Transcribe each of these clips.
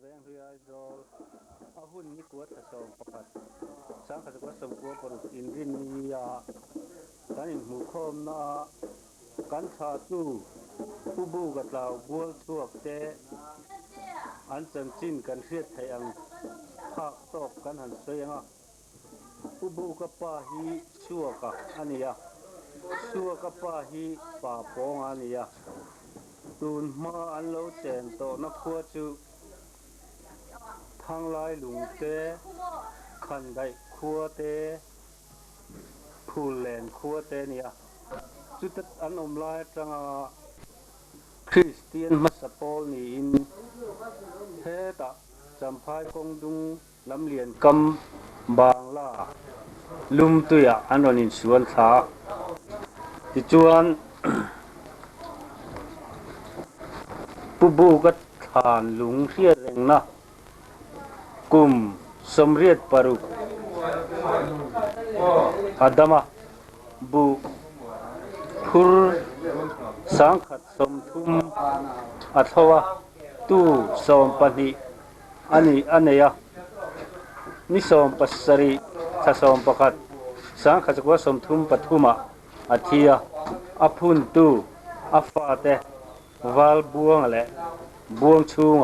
แรงเฮือดอลอาหุ่นนี่กวดกระสองประกัดสังขารกวดสมกวดปรุกอินรินนียาการอินหูคมนาการชาตูผู้บูกับเราบัวทั่วเตอันจังจินกันเรียดไทยอังภาคตอกกันหันเสียงผู้บูกับป้าฮีชัวกะอันนี้ชัวกับป้าฮีป่าปองอันนี้ตูนมาอันเราเจนโตนักขัวจูทางลายหลุงเตขันได้ขัวเตผู้แหลนขัวเตเนี่ยจุดอันอมลายจังคริสเตียนมัสปอลนี่อินเฮตะจำพายกงดุงลำเลียนกำบางล่าลุมตุยอันวันอินสวนท้าที่จวนผู้บูกัดฐานหลุงเรียดเร่งนะกุมสมเรียดปรุกอาดามะบุพุรสังขัดสมทุมอัทวะตู้สมปนิอันนี้นิสมปัสสริทสมปกัดสังขัดกวสมทุมปทุมะอาทิยาอภุนตูอาฟาเตวาลบวงแหละบวงชูง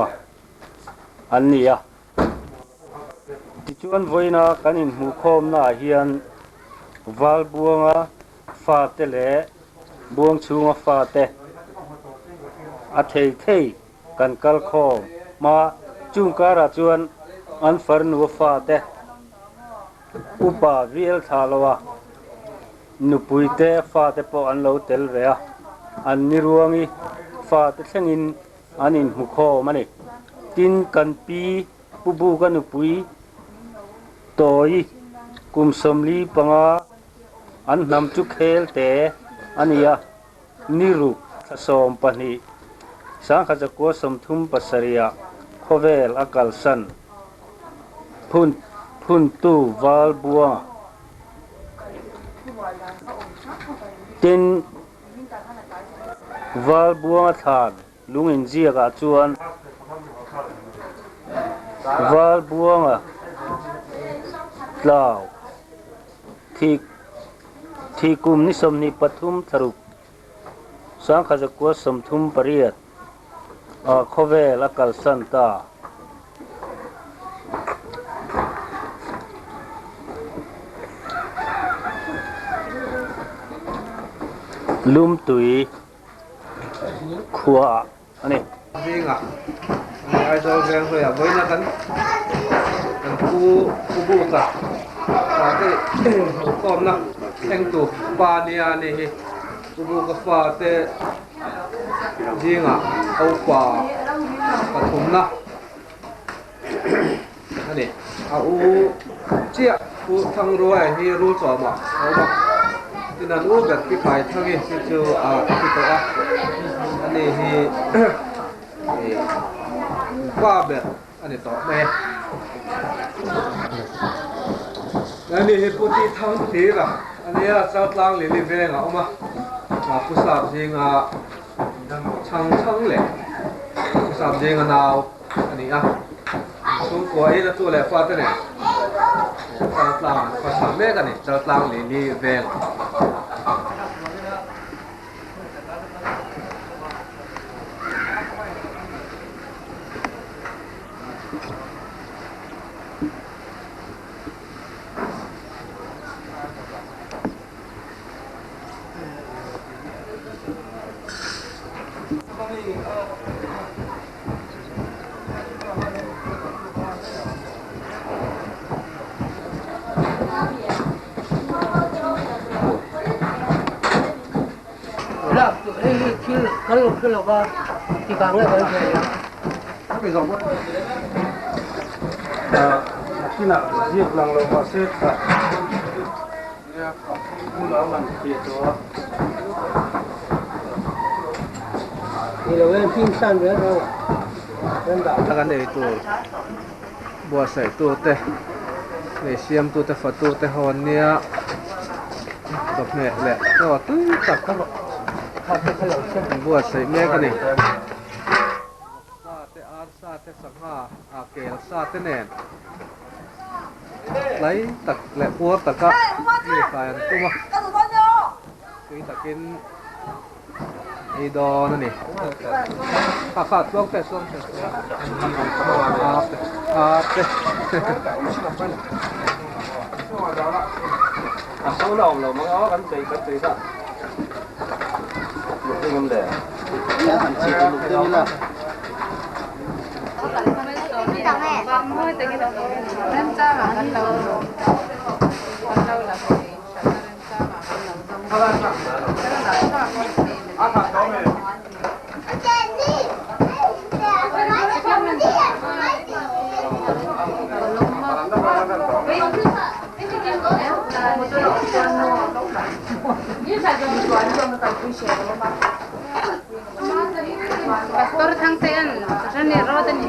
อันนี้ที่ชวนไว้นะกันอินหูคมน่าเฮียนวาลบวงฟาเตเล่บวงชูงฟาเตอาเทยกันกัลคอมาจุงการะจวนอันฟรนูฟาเตอุปาวิเอลทาลวะนุปุยเตฟาเตปออันโลเตลเรียอันนิรวงีฟาเตเชงินอันอินหูคอมันนี่ตินกันปีปุบูกันนุปุยโตยกุมสมลีปังอันนำจุเคลเตอันนี้นิรุทสมปนิสังขจกัวสมทุมปัสริยะโคเวลอากาลสันพุนตูวาลบัวตินวาลบัวทานลุงอินเจียกาจวนวาลบัวลาวที่กุมนิสมนิปทุมทรุปสังขจกัวสมทุมปริยตโคเวลอากาลสันตาลุมตุยขัวอันนี้จริงไอ้เจ้าแรงเลยไว้นะกันกูบูกะฟาเต้คอมนะแข่งตัวปาเนียนี่กูบูกะฟาเต้จริงเอาปาปะทุมนะอันนี้เอาเจี๊ยกูทั้งรวยที่รู้จอมาเอามาที่นั่นอู้แบบที่ขายทั้งนี้ที่เจอที่ตัวอันนี้ที่ว่าแบบอันนี้ต่อแม่อันนี้ที่ผู้ที่ทั้งทีละอันนี้เจ้าตางหรือลิเวงเอามาผู้สาวจริงช่างเลยผู้สาวจริงนาวอันนี้ส่วนกว่าไอ้ตัวแหลกฟ้าตัวเนี่ยเจ้าตางภาษาแม่กันนี่เจ้าตางหรือลิเวงขึ้นเราก็ที่กลางเลยไปเลยไปสองคนที่น่ะเรียกลังเรามาเสร็จค่ะเนี่ยคุณเรามันเปียตัวนี่เราเล่นพิ้งสั้นเลยเราเล่นแบบแล้วกันเลยตัวบัวใส่ตัวเตะเลยเสียมตัวเตะฝัดตัวเตะหอนเนี่ยตบเนี่ยแหละก็ตื้อตัดก็บัวใส่แม่กันนี่ว่าแต่ sa te sanga kel sa te nen lấy tật lẹ cua tật các để phải tung mà tuy takin ai đó nữa nè khát xuống te số lòng là món ó cánh tùy đó một cái vấn đề hành chi một cái vấn đề Pastor thangten rani rodani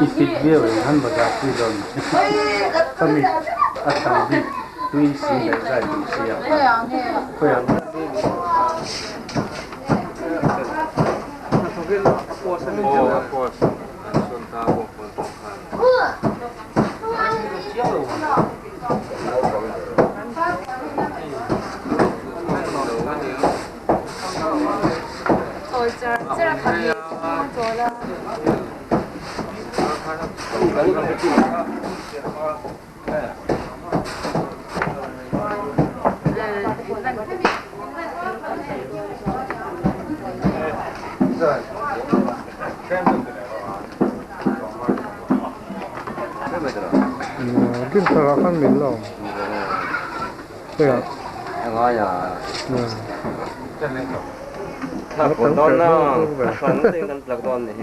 Isip dia han berjati dalam kami asal di tuisi dari Rusia. Koyang. Kim thằng khăn mình lòng, thế à? Ngon nhở. Là cuốn đón nó, phấn thì cần là đón này.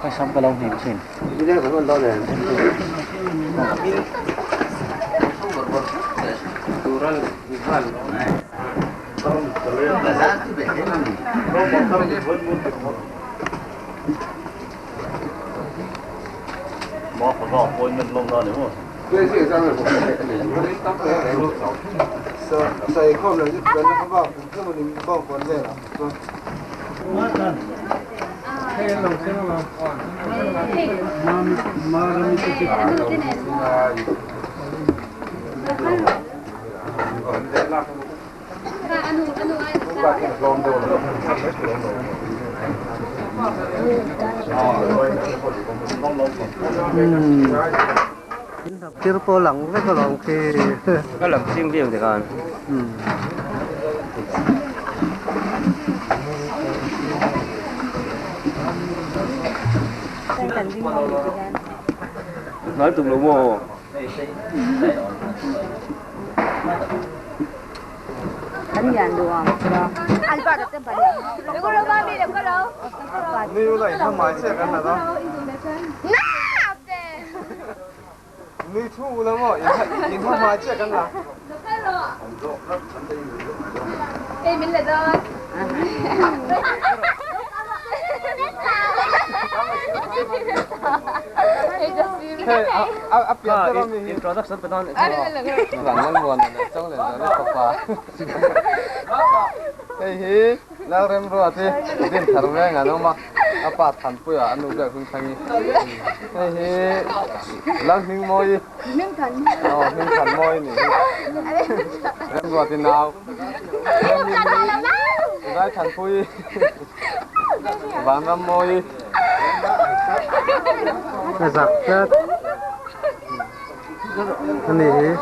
Cái xong cái lông hình xin. Ini dia kan lo deh. Turun ikan. Bỏ vào bôi mình lông ra nữa. cái gì sang rồi cũng sai không là cái nó vào cái mình bao còn về là Hey, hello, hello. Mami, anu ay Chưa có lỏng với cái lỏng thì Có làm riêng riêng thì còn. Nói tùm lum mồ. Đánh dàn được không? Anh qua được tên phải. Đừng có đâu ba đi, đừng có đâu. Nếu lại không买这个了都。你吐了吗？你他妈这个了。Ê, mình lại rồi. Introduction bên đó. Lần lần buồn này, trong lần nó có quá. Hey, lao rem rồi thì, दिन thằng bé ngàn ông mà, apa thằng bữa anh nuôi được không thằng Hey, lang hình môi. Hình thằng môi này. Rem rồi thì nào. Rai thằng bụi. Vàng rem môi. cái giặc chết anh này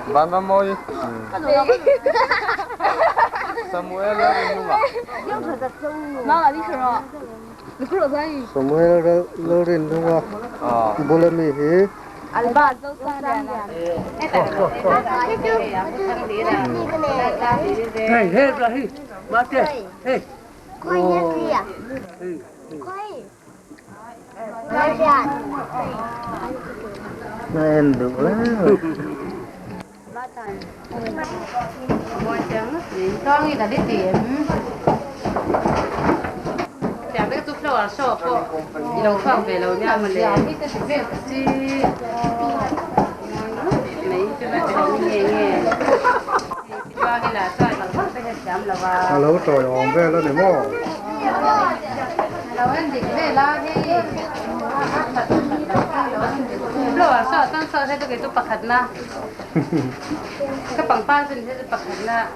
Vàng rem môi. Samuel là đúng không? Nó là đi rồi. Được rồi đây. Samuel lơ lên đúng không? Bố lên mì thì Anh ba dâu sang đèn này. hey hey rồi ba thế hey Quay nhá kìa. Quay. Quay ra. em được rồi Mua trắng thì cho người ta đi tìm. Chẳng biết tụt đâu sổ po. Đi đâu phòng về lâu nha mà để. Chị mấy chỗ này đâu nghe nghe. Cho đi là cho nó phải hết chấm là vào. lâu trời ổn vềแล้วเนี่ย Lâu anh định về la đi. Rồi sợ tăng sợ thế cái tụt bạc hạt na. Cái bằng pan trên thế bạc hạt na.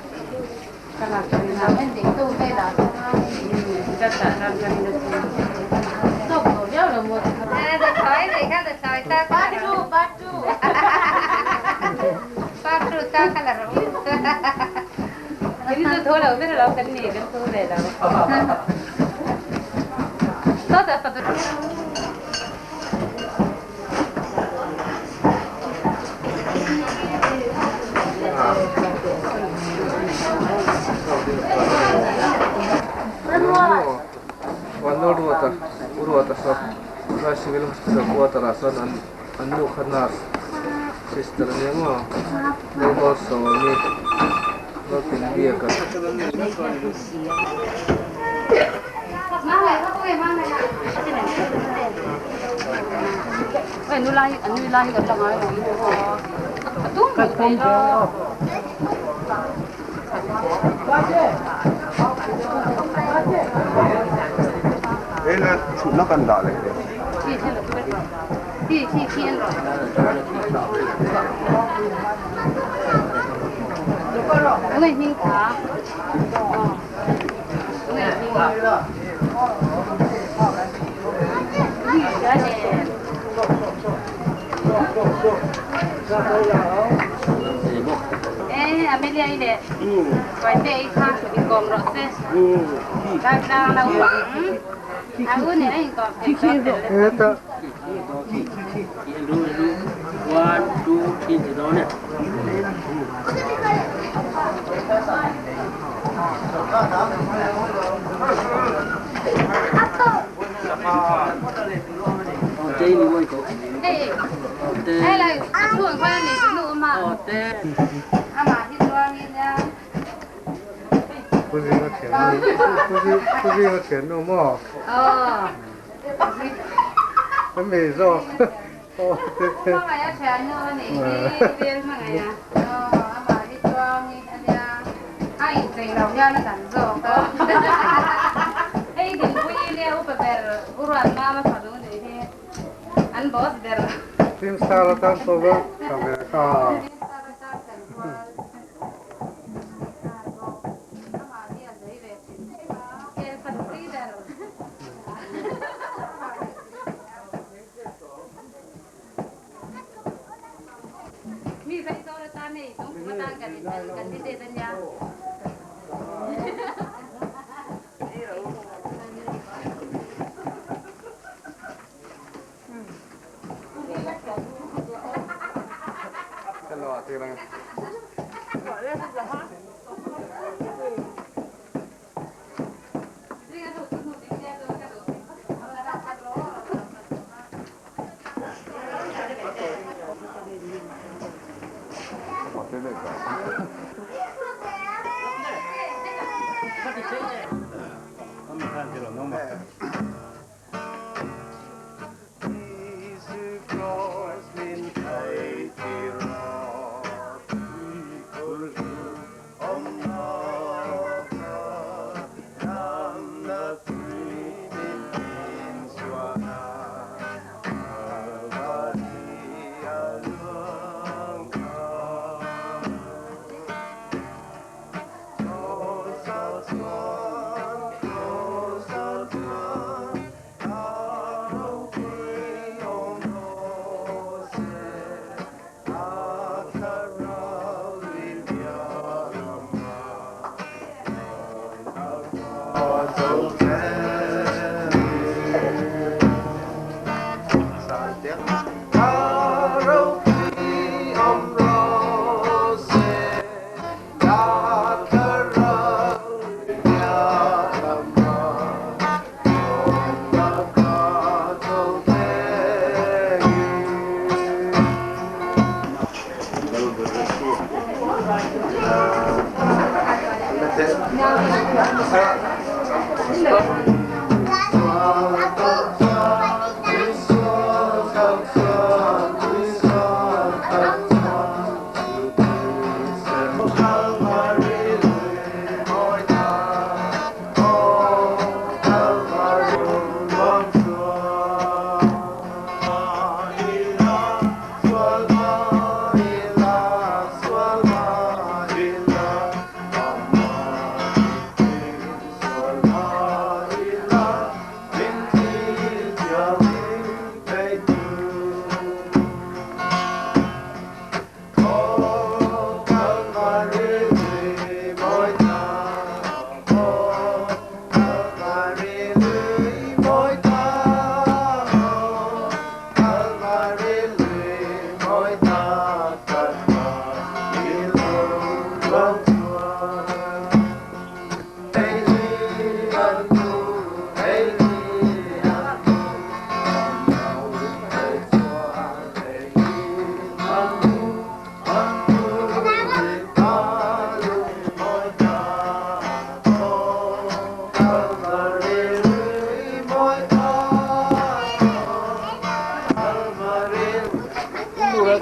Cái nào cái nào anh định tu về đó. Cái trả làm cái này tốt rồi nhớ là một. Được hỏi gì khác được hỏi ta. Ba chu. Ba chu ta cái là rồi. Jadi tu thôi là biết là cái này cái tu về là. Tốt là tốt.วันนู้นรู้ว่าสอบราชวิลล์สอบว่าตราสันอันนู้นขนาดซิสเตอร์เนี่ยมั้งเราก็สอบนี่เราเป็นเบี้ยกัน Mang lại các cô mang lại. Ôi nuôi lai gặp trong ai rồi. Đúng cái con đó. Đây là chủ nó cần đỏ này. Thì thiên rồi. Người hình khá. Người hình khá. Amelia ini, kau ini ikan di komrok ses, kadang lau bang, aku ni ni kau Eta 1 2 3 gì đó nè. Chơi đi mua cổ. Đây là chuồng khoai này cũng đủ mà. Mà thì chuồng đi nha. 不是个钱，不是个钱弄嘛，真没做，哦，对。 Mà ya chén nữa này đi mà này à. Mà đi chuồng đi anh nha. Ai tình đầu nha nó sẵn rồi đó. Ai tình vui đi úp bè uruan mama phải đúng này thế. Anh boss bè. Tim sao tan số đó, cảm ơn cả. nih, tunggu matang kan tidak tanya. Kalau hati orang.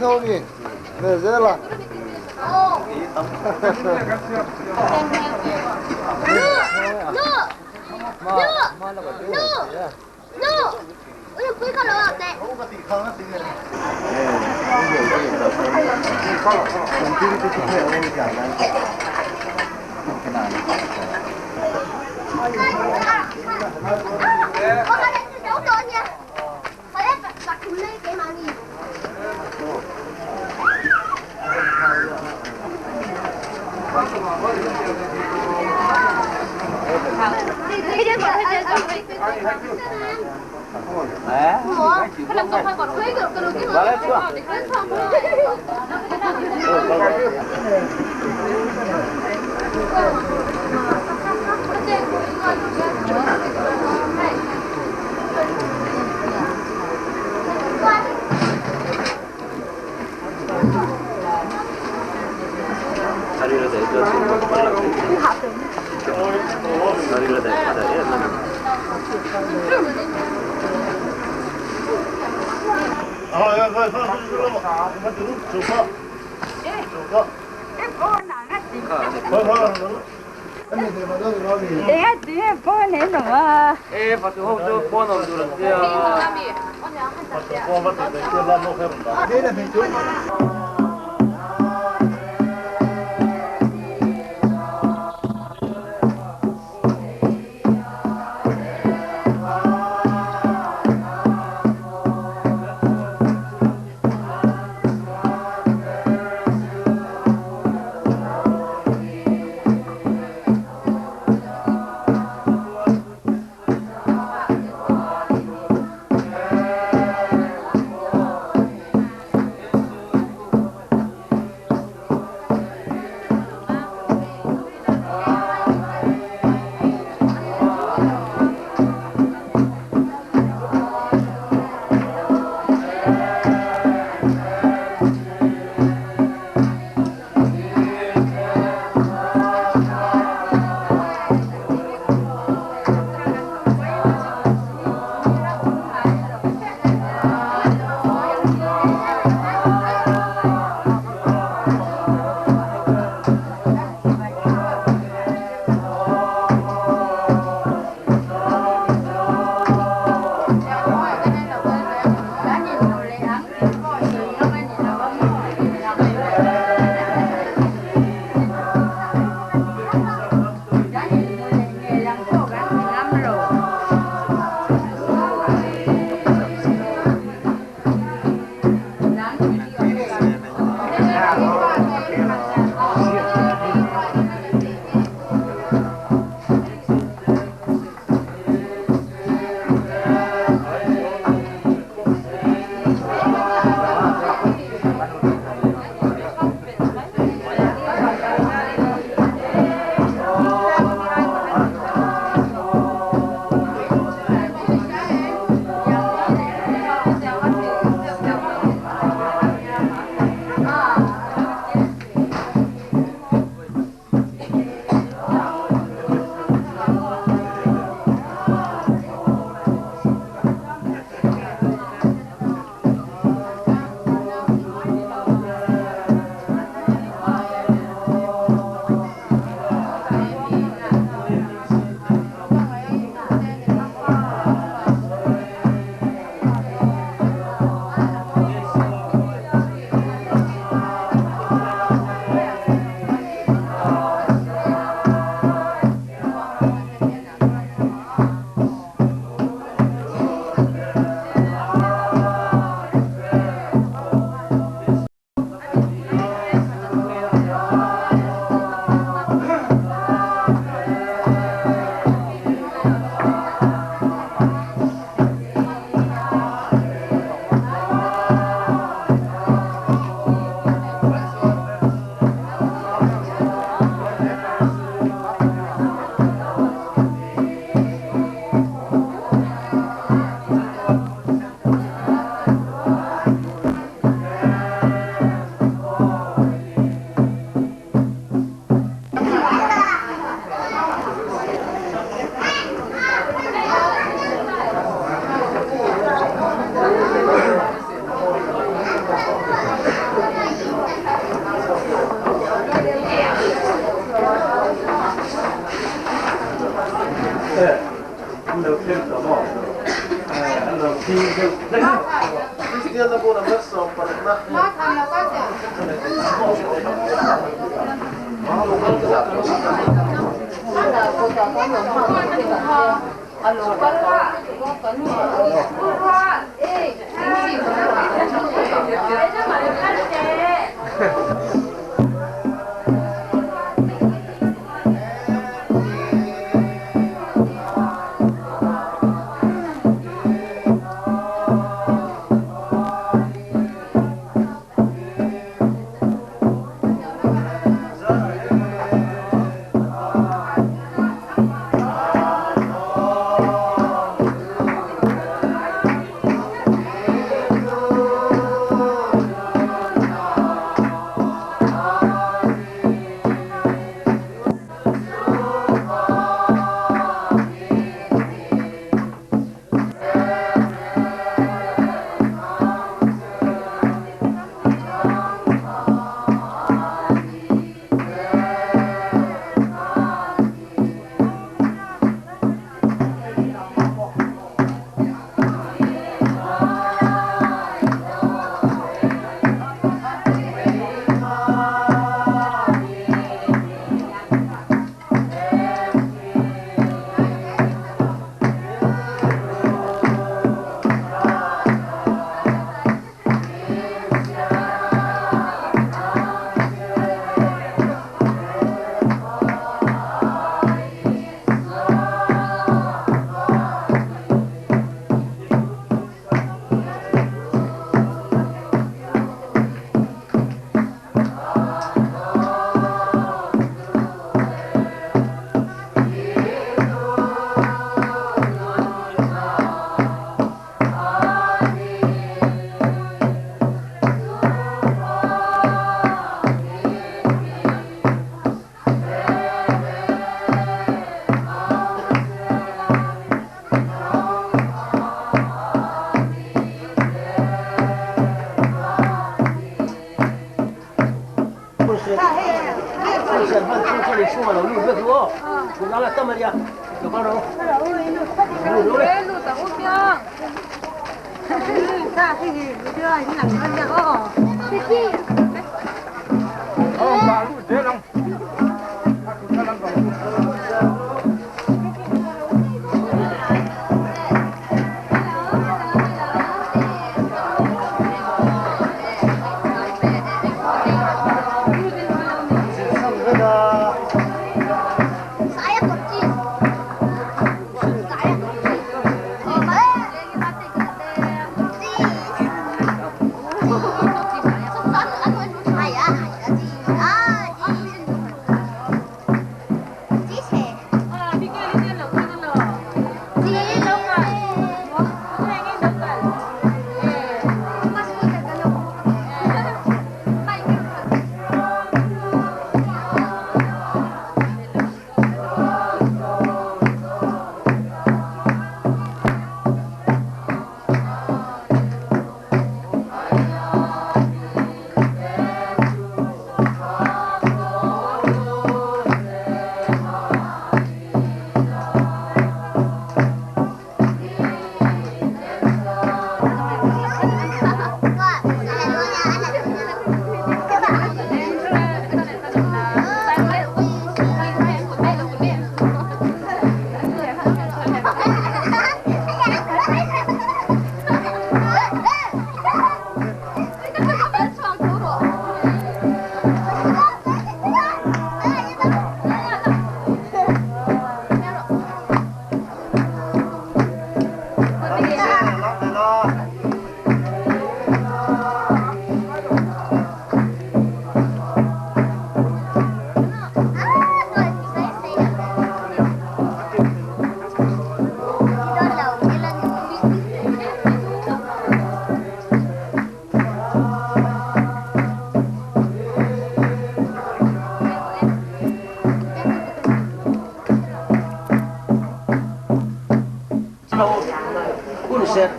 thôi nè dễ là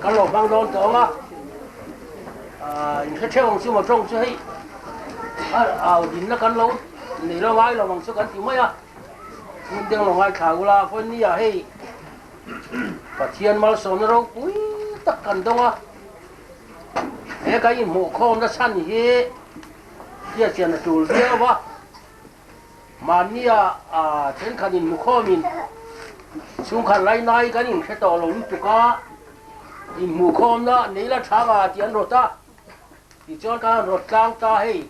กันหลอกบางโดนตัวอ่ะแค่เช่าของซื้อมาตรงซื้อให้เอาดินนักกันเรานี่เราไว้เราบังซื้อกันที่ไม่อ่ะมันเดี๋ยวเราไว้ข่าวละคนนี้ให้ปัจเจียนมาสอนเราอุ้ยตักกันตรงอ่ะเฮ้ cái mù khom nó săn hi kia tiền là chủ yếu quá mà nia trên khăn in mù khom in xuống khăn lấy này cái in sẽ tổ lồng tụ cá in mù khom đó nếu là sáng tiền rồi ta thì cho cái rồi trang ta hay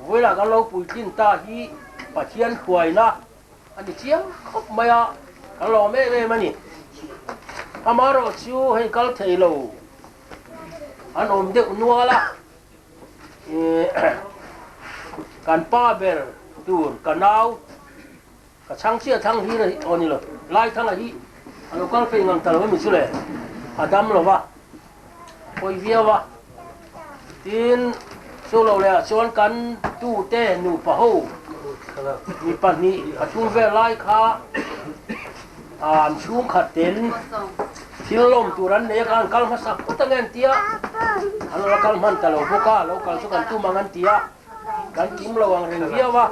với là cái lâu bùi tin ta hi và tiền khuấy na anh đi chiếm khóc mày cái lò mê mà nhỉ amaro chiu hay cái thầy lâu anh ôm được nua la kan pa ber tur kanau ka chang sia thang hi le oni lo lai thang hi alo kal pe ngang tal mi su le adam lo wa koi via wa tin so lo le chon kan tu te nu pa ho ni pa ni a chung ve lai kha chung khat ten thil lom turan ne kan kal ma sak utangen tia alo la kal man ta lo boka lo kal su kan tu mangan tia kan kim lo ang ring via wa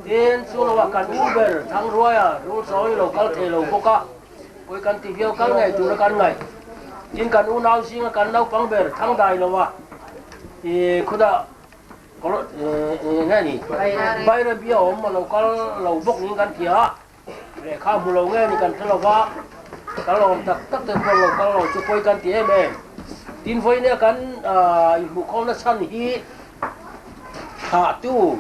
tin su lo wa kan uber thang roya ru soi lo kal the lo boka oi kan ti via kal ngai tu kan ngai tin kan u nau sing kan nau pang ber thang dai lo wa khuda ko ngai ni bai ra bia om lo kal lo bok ni kan tia le kha mu lo ngai ni kan thelo wa kalau tak kalau cukup ikan tiap tin voi ni kan ibu kau nak san hi tu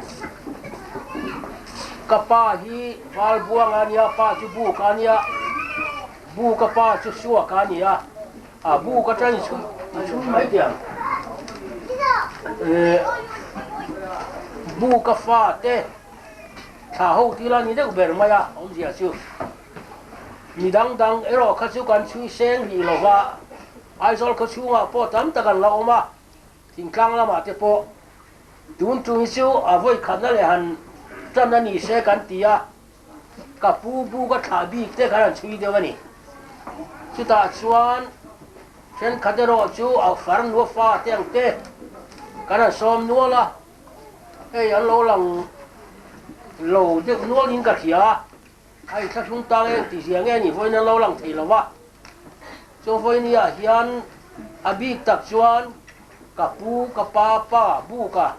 kapa hi wal buang ania pa cubu kania bu kapa cusua kania bu kata ni su mai dia bu kafa te tahu tilan ni dek bermaya om dia su mi dang ero kha chu kan chui seng hi lo wa ai zol kha chu nga po tam ta kan la oma tin klang la ma te po tun chu chu a voi khan le han tan na ni se kan tia ka bu ka tha bi te kan chui de wani chu ta chuan chen khadero chu a far no fa teng te kana som no la ei an lo lang lo de no lin ka thia ai chắc chúng ta thì riêng nghe nhỉ voi nó lâu lắm thì là vợ cho voi này hiền abi tập chuan cả bu cả pa bu cả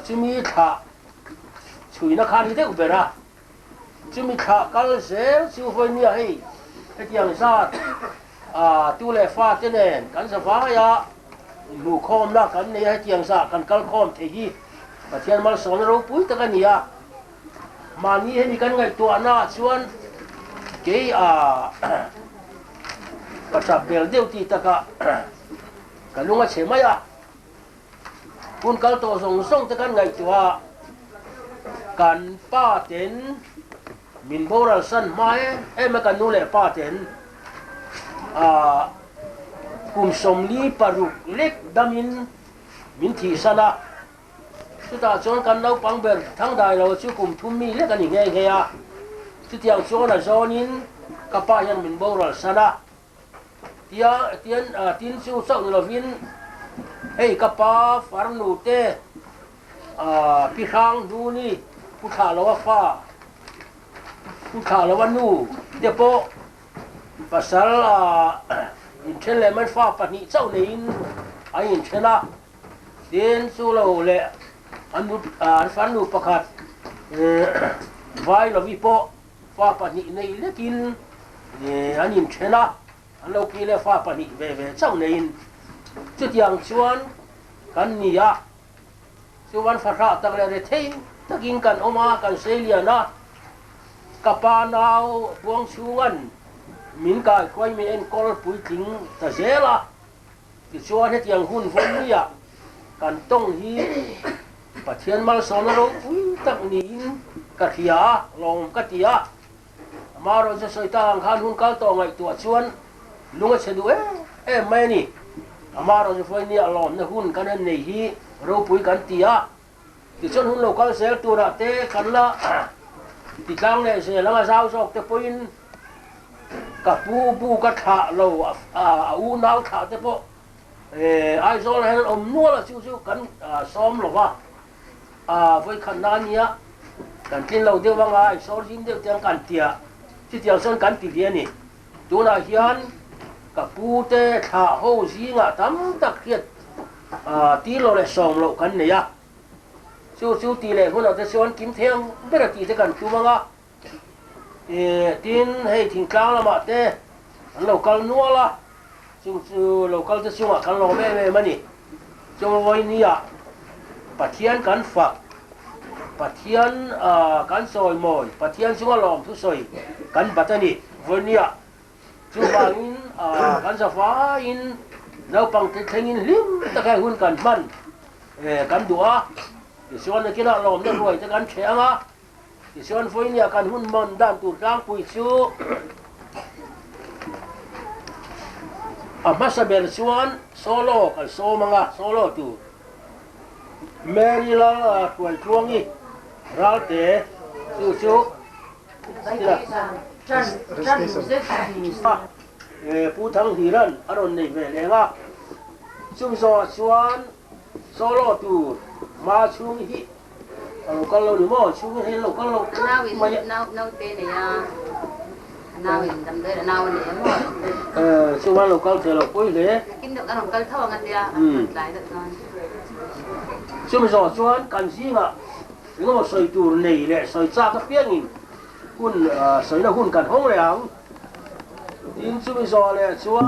chumi thà chui nó khăn đi thế của bé ra chumi thà cái dễ cho voi này hay cái tiếng sa tu lệ pha thế này cái sa pha ya mù khom đó cái này cái tiếng sa cái khom thế gì và thiên mal sống nó bùi tất cả nhỉ mà ni ni kan ngai tua na chuan ke ka cha pel deu ti taka ka lunga chemaya kun kal to song te kan ngai tua kan pa ten min boral san mai em kan nu le pa ten kum som li paruk lek damin min thi sana chúng ta chọn căn nấu băng bền thang đài rồi chú cùng thum mi lấy cái gì nghe nghe à chú tiếng chọn là do nín các bạn nhân mình bao rồi sana tiền chú sống là viên hey các bạn farm nụ tê pi khang du ni pu thả lo pha pu thả lo nu depo pasal in chen le man pha pa ni chau nei ai in chena tiền chú lo le anh phán nụ pakhat vai là vi po pha pa ni nei lekin anh in chena anh lâu kia le pha pa ni về chau nei chút yang chuan kan ni ya chuan pha ra tak le thei takin kan oma kan selia na kapa nau buang chungan min kai khoi mi en kol pui ting ta zela ti chuan het yang hun von ni ya kan tong hi pathian mal sonaro tak niin kathia long katia maro je soita khan hun kal to ngai tua chuan lunga chedu mai ni amaro je foi ni alom na hun kan nei hi ro pui kan tia ti chon hun local sel tura te kan la ti tlang le se langa zau sok te poin ka pu ka tha lo u nau tha te po ai zol hen om nuo la chu kan som lo wa với khăn na nia kan tin lo de wanga ai sol jin de tiang kan tia chi tiang son kan ti dia ni tu na hian cả pu te thả hô gì ngã tắm đặc biệt tí lô lại sòng lộ cắn này à chú tí lệ hôm nào tôi sẽ ăn kiếm theo biết là tí sẽ cần chú mang à tin hay thỉnh cao là mà te lô cal nua là chú lô cal tôi xuống à cal lô mẹ mà nè chú voi nè à bát thiên cắn phật bát thiên cắn soi mồi bát thiên xuống lòng thu soi cắn bát nè voi nè chú bằng in cắn sa phá in nấu bằng cái thanh in lim ta cái hun cắn man cắn đũa thì xuân này kia là lòng nó ruồi ta cắn chém á thì xuân phơi nè cắn hun man đan tụt rang bụi chú masa bel xuân solo cái so manga solo tu Mary la tuổi chuông đi rau té chú pu thang hiran aron nei ve lenga chung zo chuan solo tu ma chung hi alo kalo ni mo chung he lo kalo nào tên này à nào in đâm đây là nào này mo chung ma lo kalo te lo poi le kim được ăn cái thau ngan dia lại được rồi chung zo chuan kan si nga ngo soi tu nei le soi cha ka piang in hun soi na hun kan hong le ang in chung zo le chuan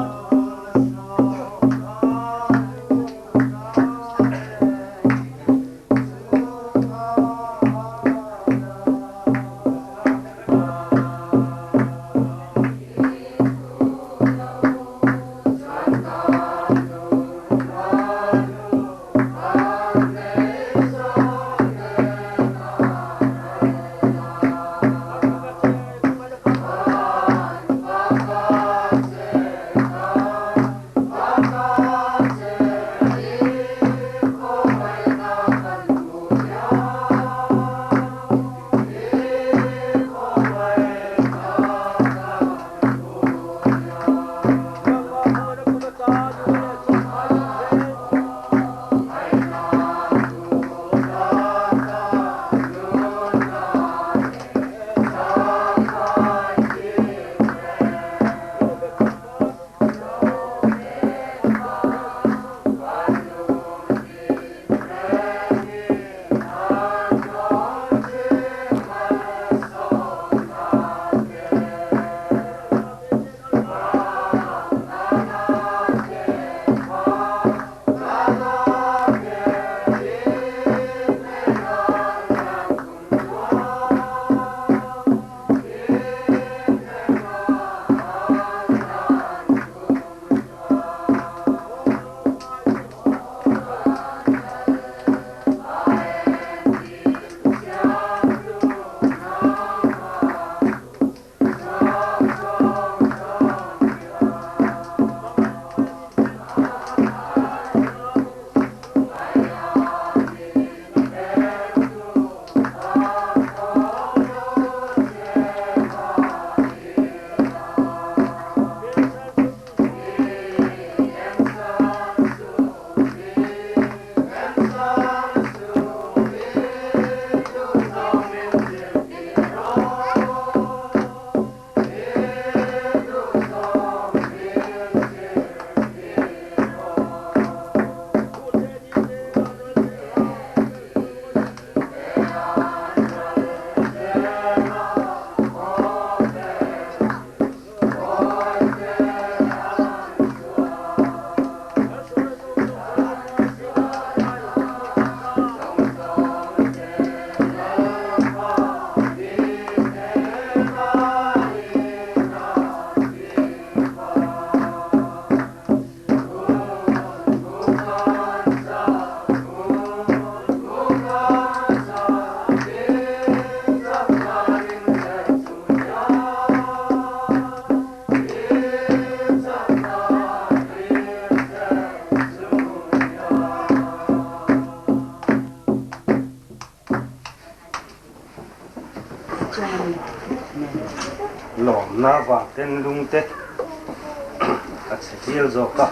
lom na wa ten lung te a chhil zo ka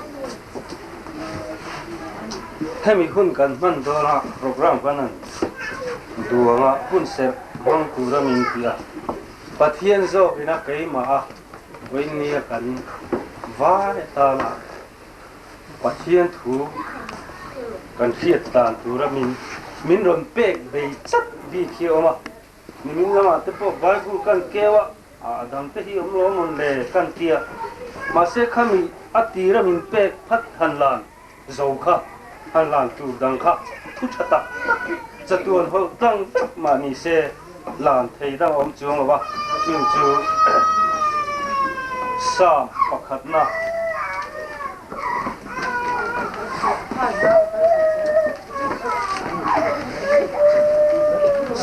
hemi hun kan man do na program kanan duanga hun se bang turamin pia pathian zo ina keima a wein ni kan vai ta na bắt hiền thú cần thiệt tàn thú ra mình rồi bẹt về chất vì khiêu mà mình làm mà tiếp tục vai gu cần kêu à đằng thế hi lo mon le cần kia mà sẽ khami ati ra mình bẹt phát hành lan dầu kha hành lan tu đằng kha thu chataจะตัวเขาตั้งมานี่เสหลานเทยตั้งอมจวงหรอวะจูสามปักขัดนะ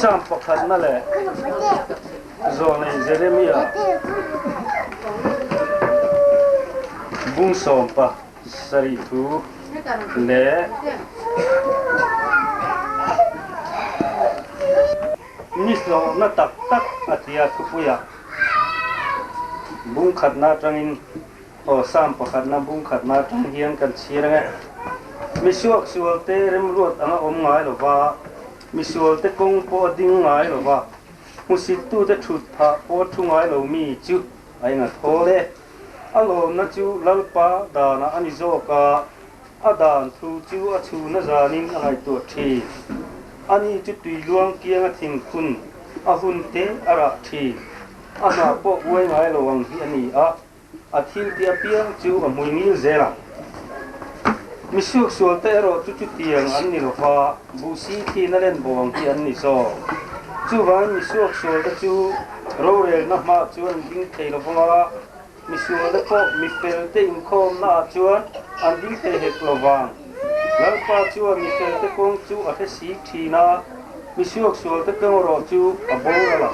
สามปักขัดนั่นแหละโซนในเจเรมียบุ้งสอมปะสริทูเล่มิสโลนัตักตักอาทิยาทุพุยาบุ้งขัดนาจังอินโอสามปะขัดนาบุ้งขัดนาจังเฮียนกันเชียร์ไงมิสวกสวลเตเริมรวดอังอมง่ายหรอวะมิสวลเตกงปอดิ้งง่ายหรอวะมุสิตูเตชุดพาปอทุ่งง่ายหรอมีจูไอ้งัดโทเลอารมณ์นัจูลัลปาดานาอันิโซกาอาดานทูจูอาชูนาจานินอะไรตัวทีอันนี้จุดตุยลวงเกียงทิ้งคุณอาหุ่นเตอระทีอาณาปกไว้ไงระวังที่อันนี้อาทิตย์เดียเปียงจูกับมวยมีเจรังมิสุกส่วนเตอระจุดเตียงอันนี้เราพาบูซีที่นั่นเล่นบวงที่อันนี้โซจูวันมิสุกส่วนเตจูโรเรลนักมาจวนดิ้งเทเราพงว่ามิสุกเตปกมิเฟลเตอินคอมน่าจวนอันดิ้งเทเหกระวังแล้วป้าจูมิเฟลเตกงจูอาเทสีทีน่ามิสุกส่วนเตกงรอจูอโบระละ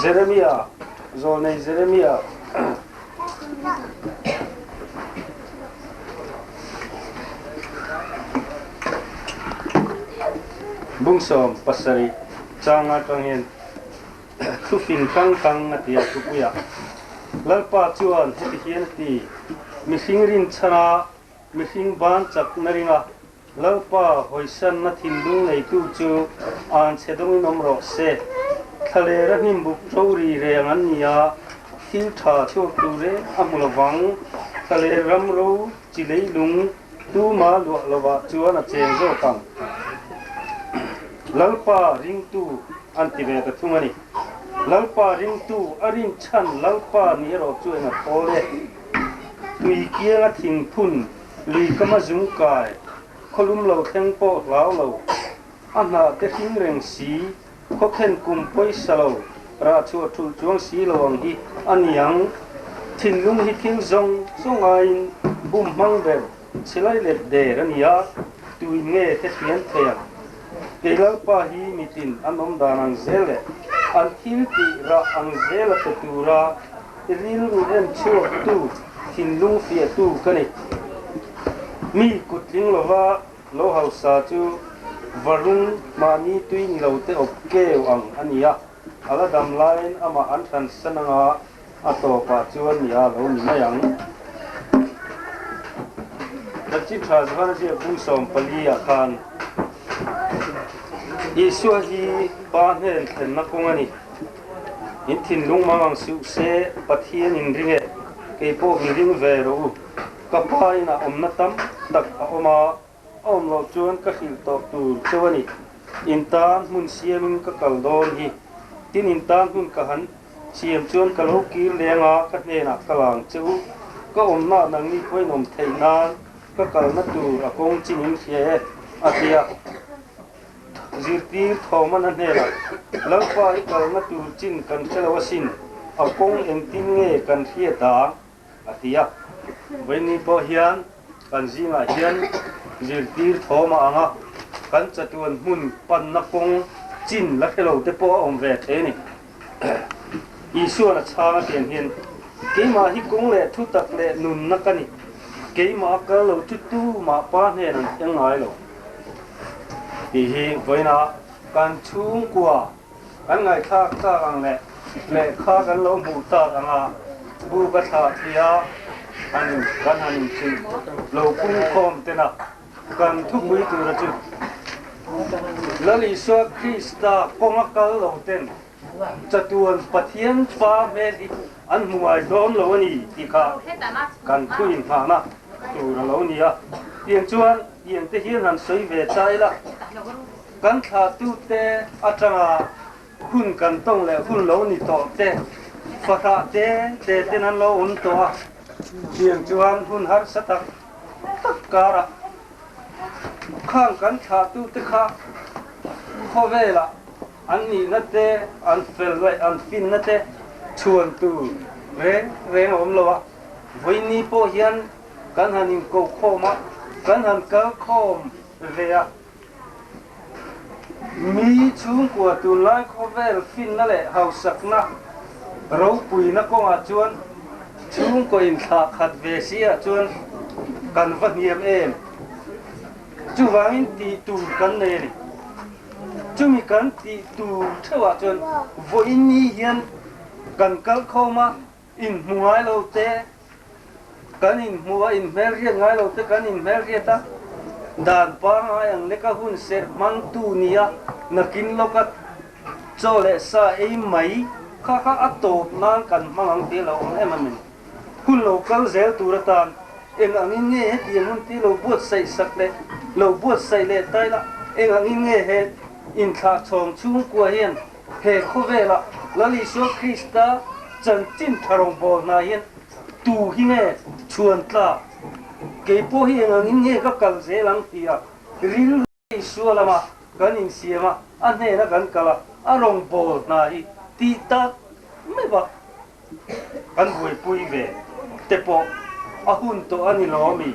เจเรมียาโซนในเจเรมียาบุ้งสอมปัสสริจางอาจังเห็นทุฟินคังคังนาทีทุกุยาแล้วป้าจวนเฮติเฮียนตีมิสิงรินชนะมิสิงบานจักนริงาแล้วป้าหอยสันนาทินดุงในตู้จูอ่านเสดงนมรอเสทะเลระหิมบุกโจรีเรียงันยาทิวทาชั่วตูเรอมุลวังทะเลรำรูจิเลลุงดูมาลวะลวะจวนเจงโจตังลัลปาริงตูอันติเวตทุงานีลัลปาริงตูอรินชันลัลปานี่เราช่วยนักโอเลตุยเกียงทิ้งทุนลีกมาจุงกายขลุมเราเทงโปลาวเราอันน่าเตหิงเริงสีขเข็นกุมปอยสลาวราชัวทุลจวงสีลวงฮีอันยังทิ้งลุงฮิทิ้งจงจงไอบุมมังเบลสิไลเล็ดเดรันยาตุยเงเทเทียนเทียนเกลัลปาฮีมิตินอันอมดานังเซเลอันทิลติระอังเซลตตูระริลอุเอ็มชัวตูทิ้งลุงเฟียตูกันนี่มีกุดลิงโลวะโลหาวซาจูวารุงมานีตุยนิลาวเตอบเกวอังอันนี้อะอาลาดัมไลน์อามาอันทันสนังอาอัตโตปาจวนนี่อะเรานี่มายังดัชชิทราสวันเจ้าบุญสมปลีอาคารยิสุฮีบานเฮนเห็นนักงานี่อินทินลุงมังสุเสปะเทียนินริงเอเกโปมิริงเวโรกับพายนะอมนัตตัมตักอมาอมเราจวนก็หิลตอกตูเจวนี่อินตานมุนเสียมินก็กัลโดนฮีทินอินตานมุนกะหันเสียมจวนกัลฮุกีเลียงอากัเนนักกลางเจ้าก็อมนานังนี่ค่อยนมเทนานก็กัลนัตูอากงจินิมเสียอาเทียจิรตีทอมันนั่นเองแล้วฝ่ายกัลนัตูจินกันเชลวสินอากงเอ็งติงเงกันเทียตาอาเทียวันนี้พอเฮียนกันจีน่าเฮียนจิรตีทอมาอ่ะกันจะชวนหุ่นปันนักงจินและเฮโลเตปออมเวทเอนี่อีส่วนชาเทียนเฮียนเกี่ยมาฮิกงเล่ทุตักเล่นุนนักกันนี่เกี่ยมาเกลจุดตู้มาป้าเฮนันยังไงหรอที่ฮีวันน่ะกันชุ่มกว่ากันไงข้ากันเล่ข้ากันเราหมู่ตากันอ่ะบูกษาเทียอันกันหันชิเราคุ้มครองเตนะกันทุกวิถีระจุแล้วลิสวคริสต์กงอักเราเต้นจะตัวปะเทียนฟ้าเมดิ an muai dom lo ni ti kha kan khuin ha na tu ra lo ni a tiang chuan tiang te hian han soi ve chai la kan tha tu te atanga hun kan tong le hun lo ni to te fatha te nan lo un to a tiang chuan hun har satak tak kara khang kan tha tu te kha kho ve la an ni na te an fel lai an fin na te chuan tu ve om lo a voi ni po hian kan hanin ko khoma kan han ka khom ve a mi chung của tu lai kho vel fin na le hau sak na ro pui na ko a chuan chung ko in tha khat ve sia chuan kan va niam em chu wangin ti tu kan ne ni chu mi kan ti tu thewa chuan voi ni hian kan kal khoma in muai lo te kan in mua in mel ria ngai lo te kan in mel ria ta dan pa ngai ang leka hun ser mang tu nia nakin lokat cho le sa ei mai kha kha atop nan kan mangang ti lo em amin hun lo kal zel turatan eng angin nge ti mun ti lo buat sai sak le lo buat sai le tai la eng angin nge he in kha chong chung kwa hian he khovela lali so krista chan chin tharong bol na hian tu hi nge chuan tla ke po hi angin nge ka kal zelang ti a ril su lama kan in siama an he na kan kala arong bol na hi ti ta me ba kan voi pui ve te po a hun to ani lo mi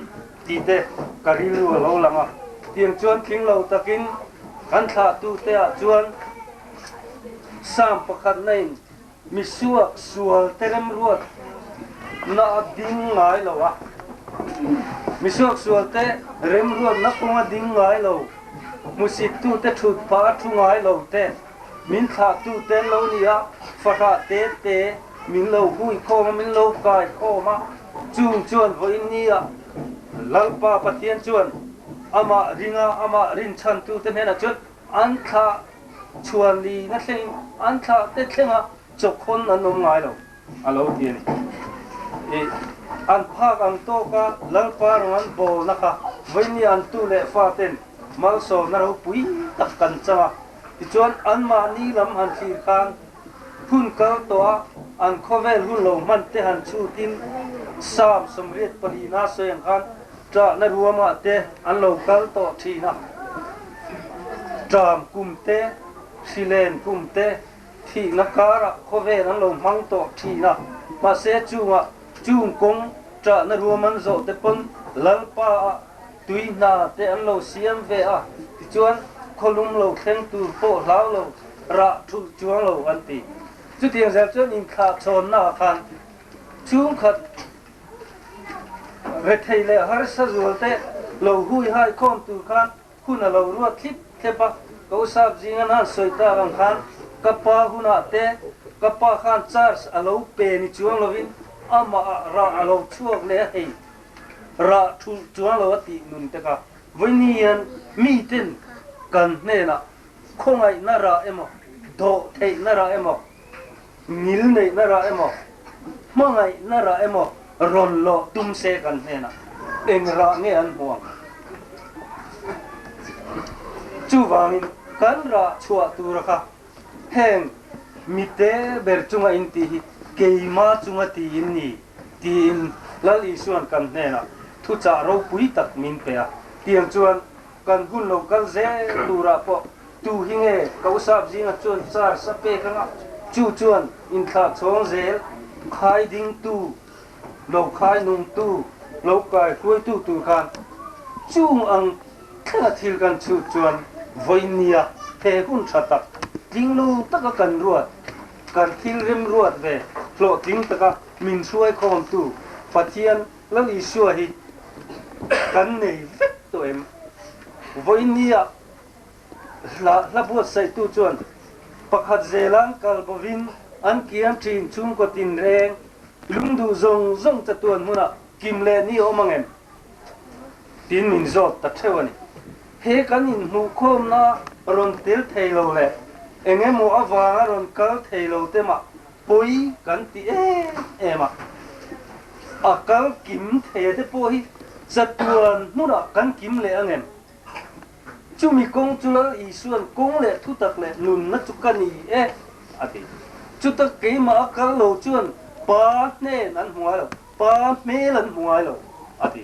ti te karilu lo langa tiang chuan thing lo takin kan tha tu te a chuan sam pakhat nei mi suak sual terem ruat na ding ngai lo wa mi suak sual te rem ruat na konga ding ngai lo musik tu te thut pa thu ngai lo te min tha tu te lo nia fatha te min lo hui kho min lo kai kho ma chung chuan voi nia lalpa pathian chuan ama ringa ama rin chan tu te mena chuan an tha chuan li na thleng an tha te thlenga chokhon anom ngai lo alo ti ni e an phak ang to ka lalpa ron bol na kha voi ni an tu le fa ten mal so na ro pui tak kan chawa ti chuan an ma ni lam han thir khang hun kal to an khovel hun lo man te han chu tin sam somriat pali na soyang khan tra na ruama te an lo kal to thina tram kumte silen kumte thi na kara khovel an lo mang to thina ma se chunga chung kong tra na ruaman zo te pon lalpa tui na te an lo siam ve a ti chuan kholum lo thleng tur po lau lo ra thu chuang lo an ti chu tiang zel chuan in kha chon na khan chung khat ve thei le har sa zual te lo hui hai khom tu khan khuna lo ruat thip thepa ko sab jinga na soita ang khan kapa huna te kapa khan charge alo pe ni chuang lovin ama ra alo chuak le hei ra thu chuang lo ti nun te ka voinian mi ten kan ne na khongai na ra emo do thei na ra emo nil nei na ra emo mangai na ra emo ron lo tum se kan ne na eng ra nge an huang chu wangin kan ra chua tu ra kha heng mi te ber chunga in ti hi keima chunga ti in ni tin lali suan kan ne na thu cha ro pui tak min pe a tiang chuan kan gun lo kal ze tu ra po tu hi nge ko sap jinga chuan char sa pe ka chu chuan in tha chong zel khai ding tu lo khai nung tu lo kai khui tu khan chung ang thla thil kan chu chuan voinia the hun thatak ding lu taka kan ruat kan thil rem ruat ve flo ding taka min suai khom tu pathian lo i suai hi kan nei vet to em voinia la buat sai tu chuan pakhat zelang kalbovin an kiam thin chung ko tin reng lungdu zong chatuan huna kimle ni omangem tin min zot ta thewani he kan in mu khom na ron tel theilo le engemo awanga ron kal theilo te ma bôi cắn tí em à cắn kiếm thế thế bôi giật tuần nó đã cắn kiếm lệ anh em chú mi công chú nó ý xuân công lệ thu tập lệ nùn nó chú cắn ý thì chú ta cái mà cắn lầu chuan ba nè ăn hoài rồi ba mê lần hoài rồi thì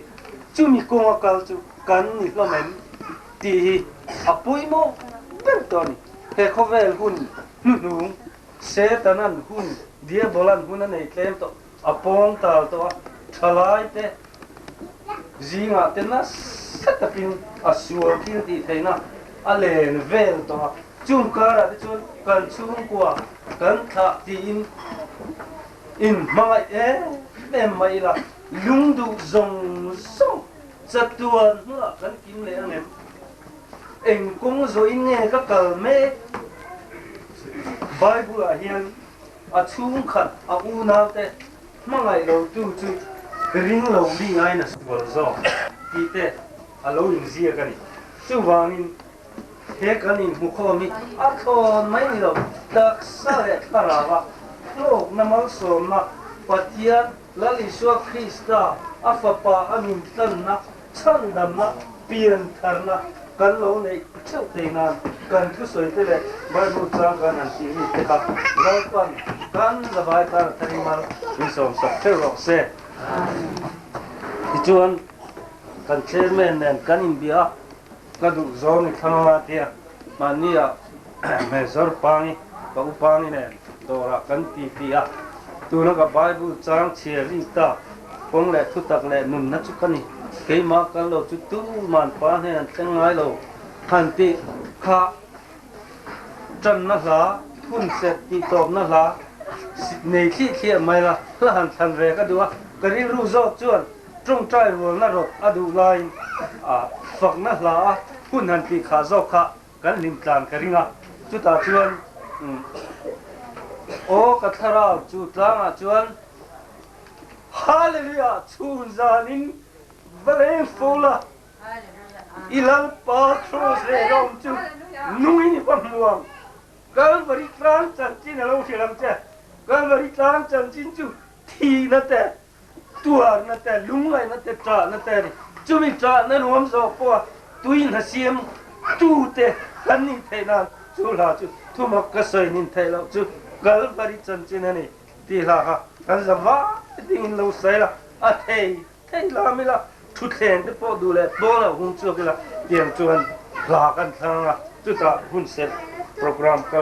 chú mi công cắn chú cắn ý lo mềm thì bôi mô bên tòn he khó về hun nung sẽ tan ăn hun dia bolan hun này kem to apong tal to thalai te zinga te na satapin asur tin ti theina alen vel to chung kara te chun kan chung kwa kan tha ti in mai em mai la lung du zong song chatuan ma kan kim le anh em cũng rồi nghe các cờ mê Bible hiền chung khẩn u nào thế mà ngày đầu tu tu ring lâu đi ngay là sủa rồi thì thế lâu những gì cái này chú vàng in thế cái này mua kho mi kho mấy người đâu đặc sắc đấy cả là lúc nằm ở sổ mà bắt tiền là lý số Christa Phật amin tân na chân đầm na biển thần naกันโลในเช่าเตียงนานกันทุสวยเท่าไรบริบูรณ์จังกันนั่นที่นี่แต่ครับเราต้องกันสบายตาทาริมาวิสมสักเท่าไรเสียที่ชวนกันเชื่อแม่เนี่ยกันอินเดียกันดูโซนทำมาเตียมันนี่อ่ะแม่สอร์ปังกับอุปังเนี่ยตัวละกันตีปีอ่ะตัวนั้นกับบริบูรณ์จังเชื่อริตาคงเลยทุกตักเลยนุ่นนักชุกันนี่cái mà cái lỗ chút tu màn phá này chẳng ai lỗ hành ti khá chân nó lá phun sét ti tôm nó lá này khi mày là hành thành về cái đứa cái đi ru rau chuan trong trái ruộng nó rồi đủ lại phật nó lá phun hành ti khá rau khá cái lim tàn cái ringa chú ta chuan cái thara chú ta chuan hallelujah chun zanin valen fola ilal patros le rom chu nui ni pamuang kal bari tran chan chin alo khilam che kal bari tran chan chin chu thi na te tua na te lung lai na te tra na te ni chu mi tra na nuam zo po tui na siam tu te kan ni the na chu la chu tu ma ka sai nin the lo chu kal bari chan chin ni ti la ha kan za va ding lo sai la a thei la mi la chút tiền để bỏ đủ lại bỏ là hun chưa cái là tiền chuan là căn thang à chúng ta hun set program cái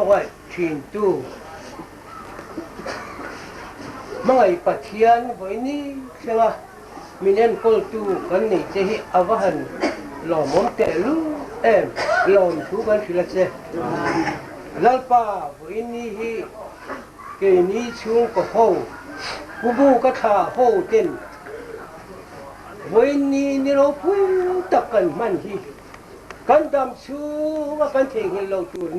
vậy truyền tu mà ngày bát thiên với ní xem à mình em cô tu cái này chế hi avahan lò món tệ lu em lò chú cái gì là chế lalpa với ní hi cái ní chung có hậu bu cái thà hậu tên với ní ní lo phu tập cần man hi kan dam chu và kan thề hi lo chu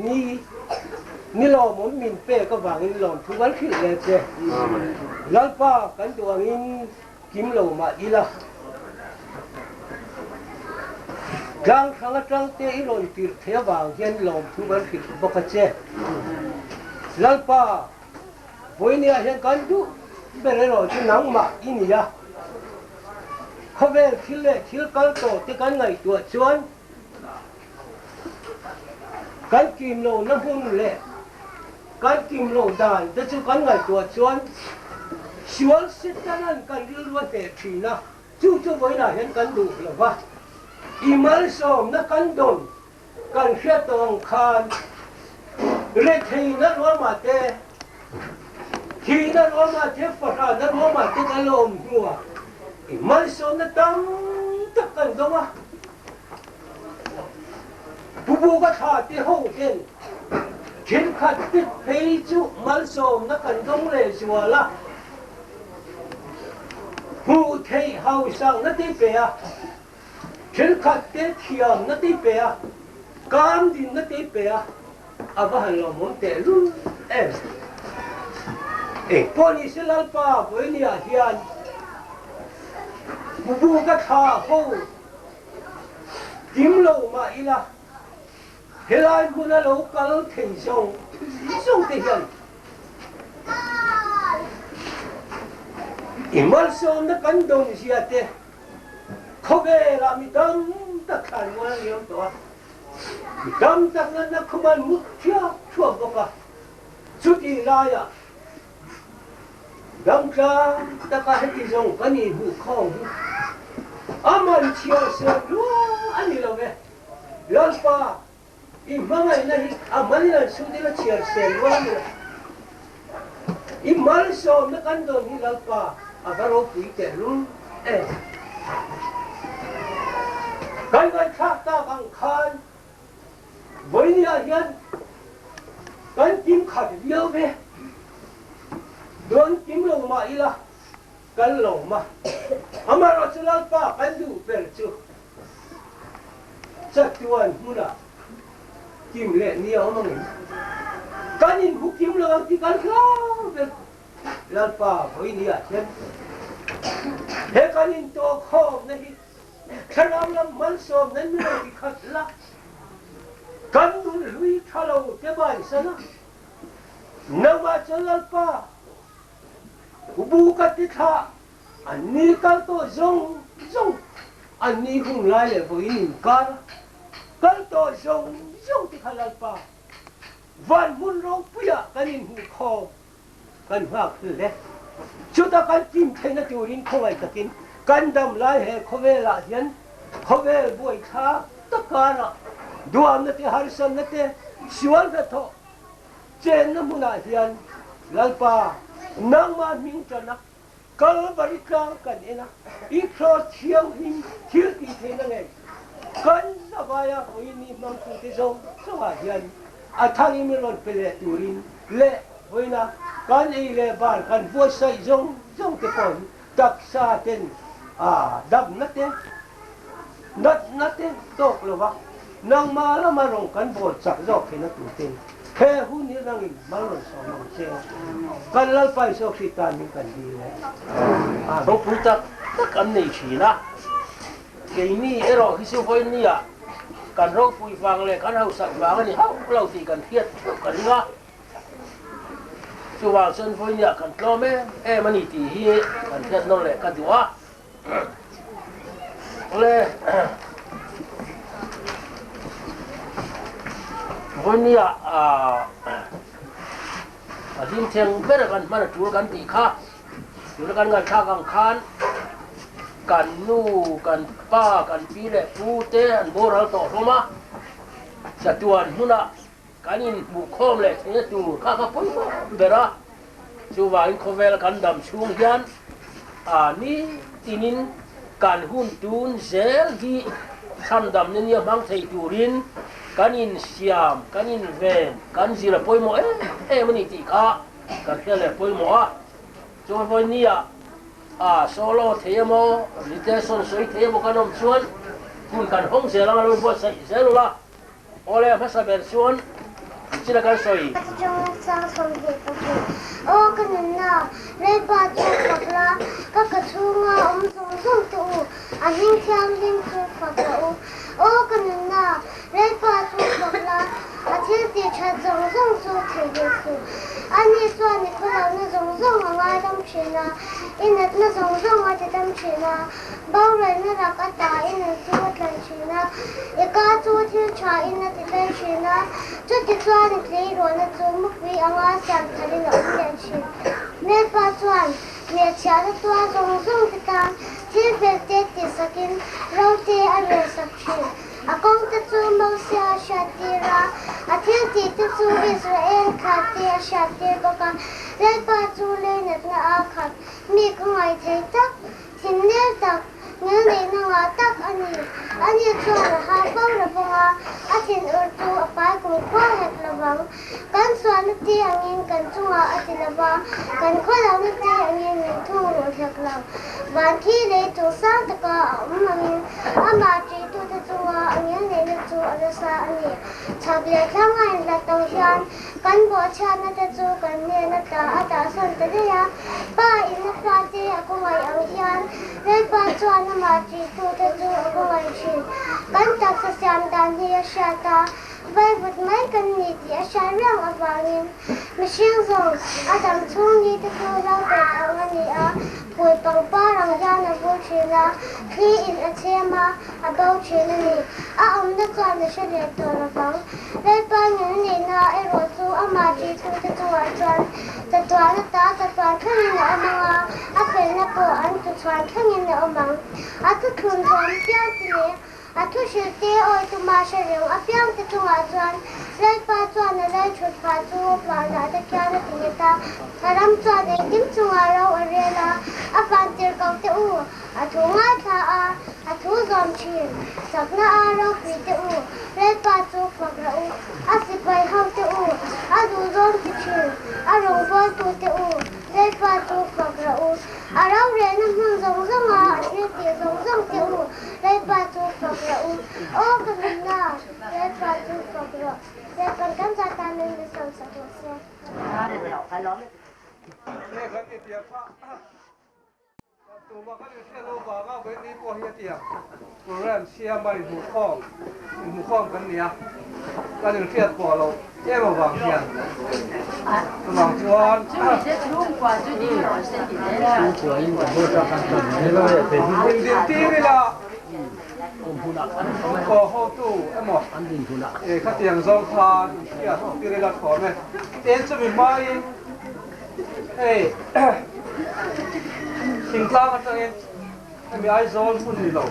ní lo món mình pe cái vàng ní lo chú cái gì là chế lalpa kan tuang in kim lo ma ila gang sang te ilon tir the wang hian lom thu ban khit boka che lalpa voinia hian kan du berero chu nang ma inia khavel thil kal to te kan ngai tu chuan kan kim lo na hun le kan kim lo dan te chu kan ngai tu chuan siwal sitanan kan rilwa te thina chu voina hian kan du lawa imal som na kan don kan hria tong khan re thei na ro ma te thi na ro ma te fara na ro ma te kalom huwa imal som na tam tak kan doma bubu ka tha te ho ten kin khat te phei chu mal som na kan dong le suala hu thei hau sang na te pe a kin khat te thiam na te pe a kam din na te pe a ava lo mon te lu poni silalpa voinia hian bubu ka tha ho kim lo ma ila helai guna lo kal thei song te hian imal som na kan don siate khobe la mi dam ta khan wa liam to mi dam ta na khuman mukhya chua boka chuti la ya dam ka ta ka heti jong kani hu khong aman chia se lu ani lo ve lalpa i mangai na hi amani na sudi la chia se lu ani i mal som na kan don hi lalpa agaro pui te lu kai thak ta kang khan voinia hian kan kim khat viau ve don kim lo ma ila kan lo ma amaro chulal pa kan du per chu chatuan muna kim le ni omang kan in hu kim lo ti kan kha ver lalpa voinia hian he kan in to khom na hi kharam lam man som nan mi ri khat la kan du lui thalo te bai sana nawa chalal pa ubu ka ti tha ani kal to zong ani hung lai le voi nin kal to zong ti khalal pa van mun ro puya kanin hu kho kan hak le chuta kan tim thena turin khowai takin kan dam lai he khowela hian khovel boi tha takara duam na te harsan na te siwal da tho chen na muna hian lalpa nang ma ming chana kal barika kan ena I kro thiam hin thil ti thena nge kan sabaya hoini mang tu te zo sawa hian athang mi ron pele turin le hoina kan ei le bar kan vo sai zong te pon tak sa ten dab na te na te tok lo wa nang ma la ma rong kan bo chak zo ke na tu te he hu ni rang in mal ron so mang che kan lal pai so khi ta min kan di le ro pu ta kan nei chi na ke ni ero hi su voi ni a kan ro pui wang le kan hau sak wang ni hau lo ti kan hiat kan nga chu wang sen voi ni kan tlo me mani ti hi kan hiat no le kan duwa le vonia din theng ber kan man tur kan ti kha tur kan ngal tha kan khan kan nu kan pa kan pi le pu te an boral to roma chatuan huna kan in bu khom le thia tu kha poi mo bera chu wa in khovel kan dam chung hian ni tinin kan hun tun zel hi tham dam ni mang thei turin kan in siam kan in ven kan zira poi mo mani ti kha kan hele poi mo a chu poi ni solo thia mo liteson soi thia mo kanom chuan kun kan hong se lang lo bo sai zelula ole phasa ber chuan chila kan soi ô cái này nè lấy ba chục bạc lá các cái chuông ông dùng dùng tu anh hình trang hình chục bạc lá ô cái này nè lấy ba chục bạc lá anh thiên địa cha dùng dùng tu thì được tu anh ấy cho anh cứ làm nó dùng dùng ở ngoài đâm chuyện à in nó dùng dùng ở trên đâm chuyện à bao rồi nó là cái tài in nó tu đâm chuyện à cái tu thì cha in nó thì đâm chuyện à chút thì cho anh lấy rồi nó tu mức vì anh ấy xem thấy nó đâm chuyện mẹ ba chuan mẹ cha nó tua dùng dùng cái ta chỉ về tết thì sakin rau tê anh về sắp chuyện công ta tu Moses Shatira thiên thì tu Israel khát tê Shatira baka lấy ba tu lên na akhat mi cũng ai thấy tắc thiên nêu tắc nhớ này nó ngã tắc anh chuan là hai bao là bông thiên ở tu ở bài cũng qua hết là vắng kan chuan nó tê anh in kan chung thiên là vắng kan khoa là nó tê anh in mình thu rồi thật lòng và khi lấy tu sang tất cả ông mà chỉ tu ta chung anh in này nó tu ở xa anh chặt lấy thằng anh là tàu hiền kan bỏ cha nó ta tu kan nè nó ta sang tới đây ba in nó pha tê cũng ai anh hiền lấy ba chuan nó mà chỉ tu ta tu cũng ai chuyện kan tak sa siam dan hi shata vai vut mai kan ni ti sha rang awangin mishing zong adam chung ni te ko rau te angani pui pang pa rang ya na bu china khi in a chema about china ni na chuan na shade to na fang dai pa ni na ro chu ama chi tu te chuan ta chuan ta thang na amanga pel na po an tu chuan thang na amang tu thun zom piao ti thu sự tê ôi tu ma sẽ rêu piang te tu chuan lấy pa chuan na lấy chut pha chu pa na te kya na ti ta ram chuan ei tim chu ro arela pan tir kau te thu nga tha thu zom chin sak na ro pi te lấy pa chu phak ra si pai hau te du zom ti chin ro bo tu te lấy pa chu phak ra ro re na hung zong zong ni ti zong zong te lấy pa chu phak ra ô cái mình nào lấy pa chu phak ra lấy con cam sa ta nên đi sâu sâu xe cái cái tiệc tụi mà cái chuyện lâu vào cái bên đi qua hiện tiệc tụi em xem bài mù khom cái này cái chuyện tiệc qua lâu em mà vàng tiền tụi mà chuan mình điện tin đi là có hậu tu em mà cái tiền dòng pha cái tiền là khó này tiền cho mình mai thỉnh la mà trong em ai zol phun đi đâu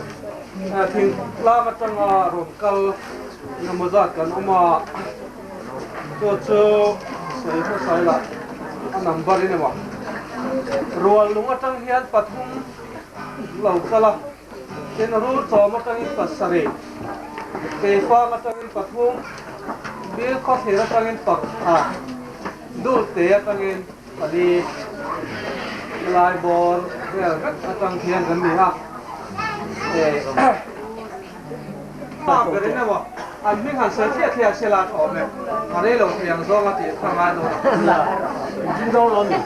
thỉnh la mà trong rồi cal nằm ở giặtกันmà cho sai là anh nằm bari này mà rồi lúc mà trong hiền phát hung lâu kala cái nó rút cho mà trong hiền phát sari cái pha mà trong hiền phát hung biết có thể là trong hiền phát đủ tế trong hiền phát đi lai bor rất trong thiên gần đi ha cái đấy nào anh mình hẳn sẽ thiệt thiệt sẽ là thọ này ở đây là tiền do là tiền thằng ai rồi chính đâu rồi mình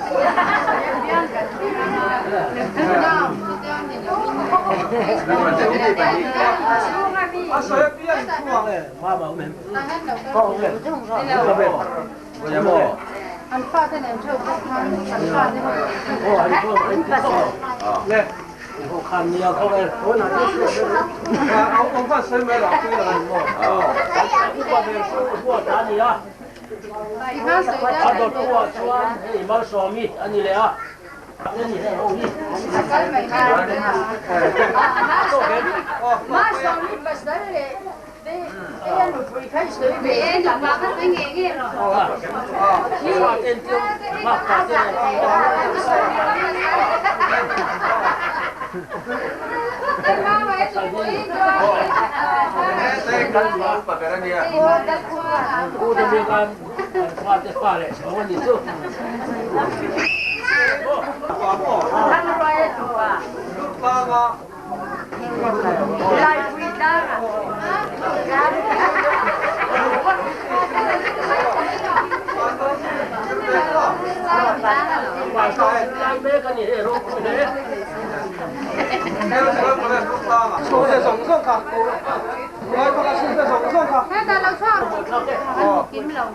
saya pian tua mà bảo mình có không vậy anh pha thế này chơi không anh pha thế này nè không khăn nhiều không em tối nào ông phát sinh mấy loại cái là cái qua về qua trả gì á anh đột qua chuan thì bao sò mi anh gì đấy à cái gì đấy không đi cái mày cái má sò mi bớt đấy Em chọn vào cái nghề kia rồi. Hoa tên tiêu, hoa cả tên này. Cô đã biết ăn hoa tên hoa này, hoa gì chứ? Ta lâu sao? Kiếm lâu.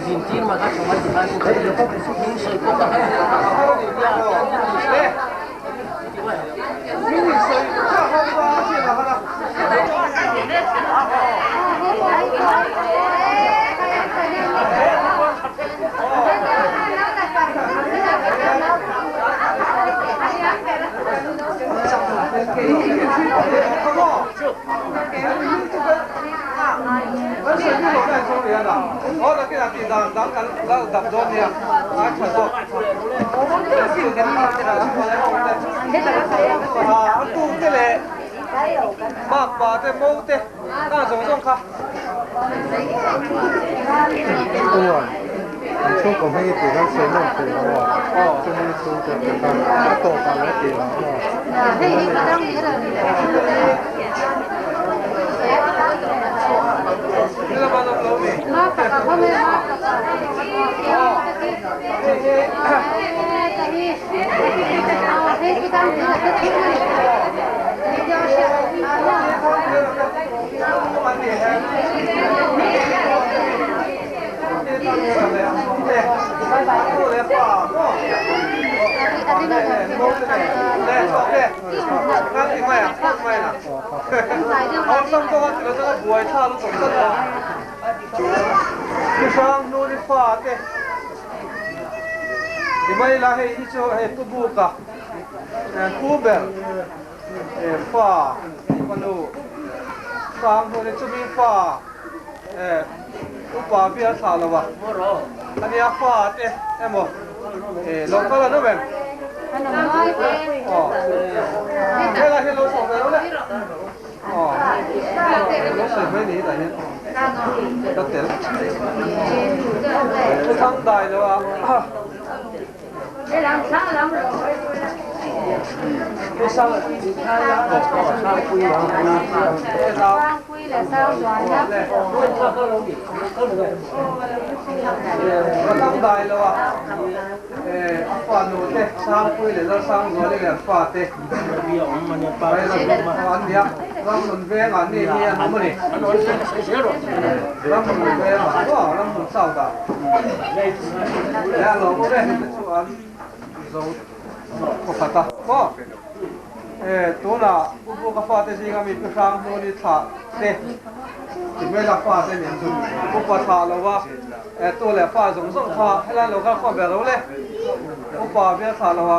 Nhìn tin mà các bạn chỉ ăn cái gì không những sợi cũng làช่วงของให้ตีกันเสียงหนึ่งตีแล้วจะมีช่วงจะเป็นการต่อกันแล้วตีแล้ว Dimai lah hei isu hei tubuh ka, kuber, fa, panu, sang tu ni cumi fa, upa biar salawa. Ani apa te, emo, lokal anu ben. Oh, hela helo song anu le. Oh, lo sebab ni dah ni. Betul. Thang dai le wa. Cái sang quy là sao rồi đó. Thang dai le wa. Pha nu te sang quy le lo sang rồi le pha te. Bai la an dia. Ram nun ve an ni ni an mo ni. Ram nun ve an. Wa ram nun sao da. Ya lo ko le chu an. Zo ko khata ko to na bu ka fa te singa mi pe sang no ni tha te ti me la fa te ni chu ko pa tha lo wa to le fa zong zong tha hela lo ka kho be ro le ko pa be tha lo wa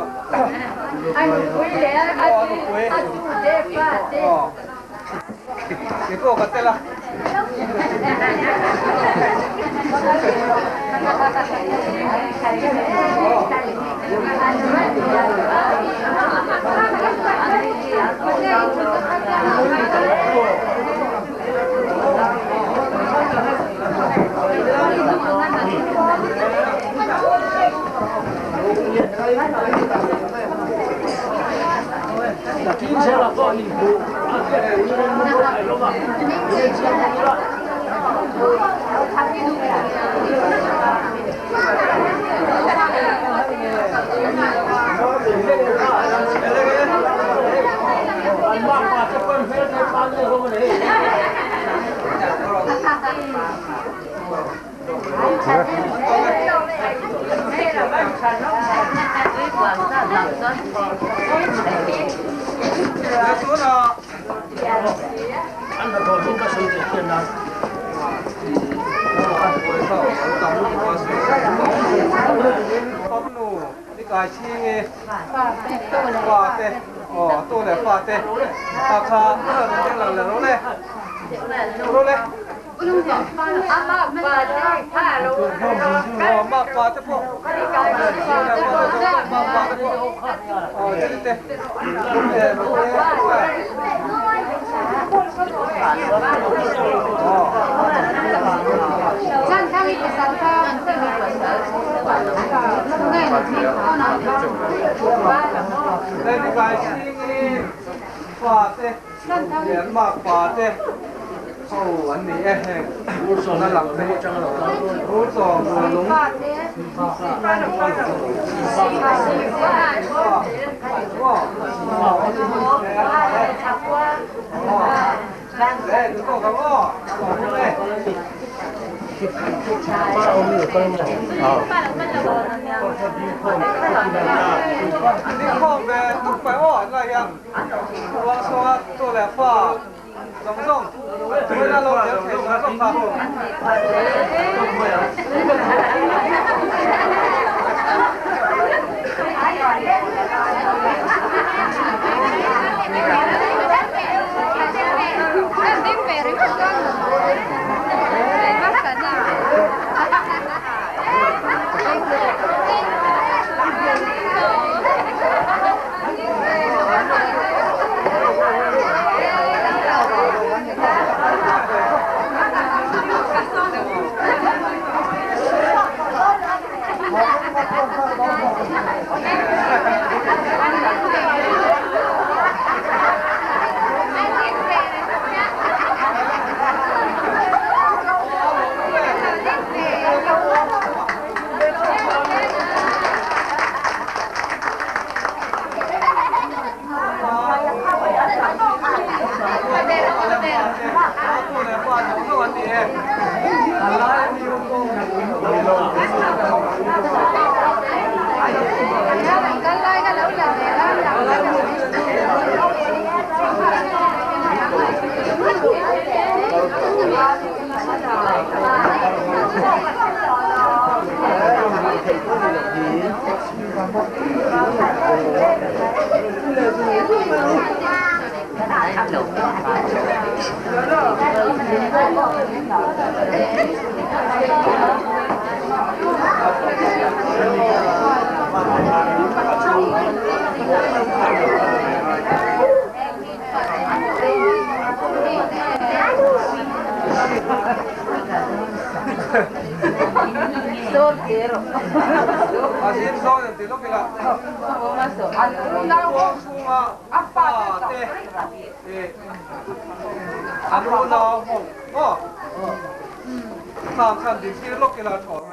Anh quy le anh de fa de. Ke ko ka te la cái chi nghe Pha tô này. pha tê tô này pha tê pha pha cái là nó này nó này Ulung pha ama pha đây pha luôn. mà pha tê po pha tê po thế tê San kami pesan kami Ngay là gì có nói đây là cái chi nghe pha tê điện mà pha tê anh này nó làm thế hút rồi đúng đây chúng tôi có đây đi không về không phải hỏi là gì qua số tôi là pha giống giống tôi là lâu giờ phải giống giống Asin so yang tilo kila. Anu sunga apa te? Anu na hong. Oh. Tham di tilo kila thor.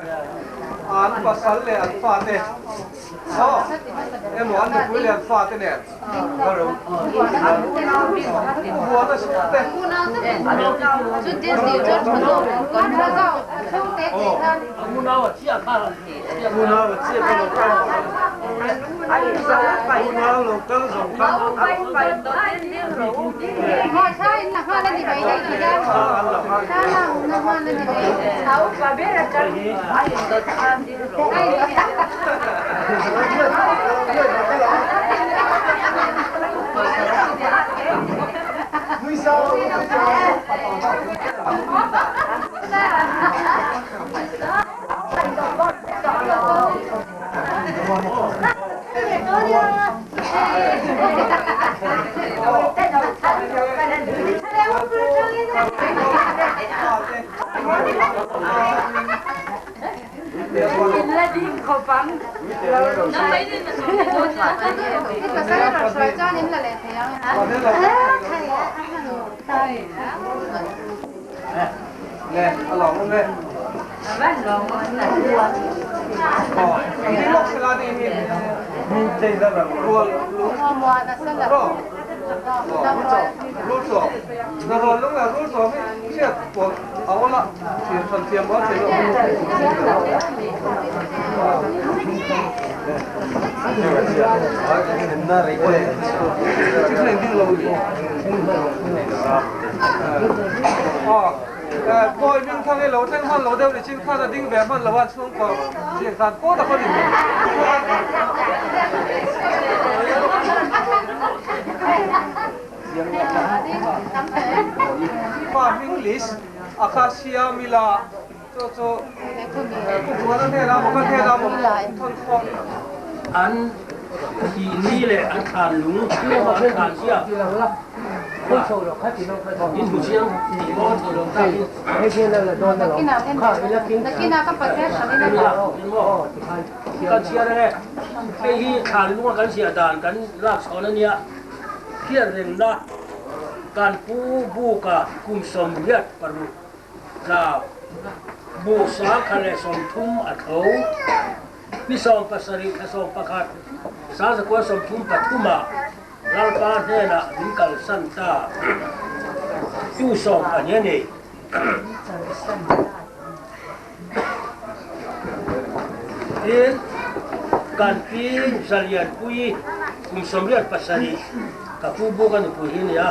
An pasal le an fa te. Oh. Em muốn được quý liền pha thế này. Mua nó xuống thế. Chút tiền gì cho chúng tôi còn mua rau không tết gì hơn. Mua nào chia khá là mua nào chia cái lộc căng mua nào lộc căng rồng căng Ngồi sai là hoa lên thì vậy đấy chị ra. Sao là hoa lên thì vậy. Sáu và biết là chân. Ai được ăn đi rồi. Nuôi sao? Là đi khó phán. Nó lấy đi là số tiền tốt mà. Cái bà sao nó rồi cho nên là lẻ theo Nè, ăn lòng luôn đây. Bán lòng là Đi lọc sẽ là đi Chơi ra là mua mua là sao là rồi. Rút sổ. Rồi lúc nào rút sổ mới chết của áo lạ. Thì phần tiêm có thể được. Chứ này đi lâu rồi. bồi mình thằng ấy lẩu thanh hoan lẩu đeo để trên khăn là đinh bé man lẩu ăn xuống có diện sàn cố là có điểm và mình list acacia mila cho của nó thế nào một cái thế nào một thon thon anh thì ni lệ anh thàn lúng chưa mà anh thàn chưa không sầu được khách thì nó phải bỏ in bùi chiang thì ngon rồi đồng tay hay kia là đòn là khác với là tiếng cái nào các bạn sẽ cái nào cái chia đây cái hi thàn lúng cái chia đàn cái rác sau này nhá kia rừng đóการปูกะกุมสมเด็จปรุนาบูสาคาเลสมทุ่มอัดเขานิสอมปัสริสอมปะคัดสาสกวสมทุ่มปัทุมาลาลปาเนนะลิกัลสันตาจูสอมอันนี้นี่เอ็นการปีนสลียันปุยกุมสมเด็จปัสริกับผู้บุกันปุยนี่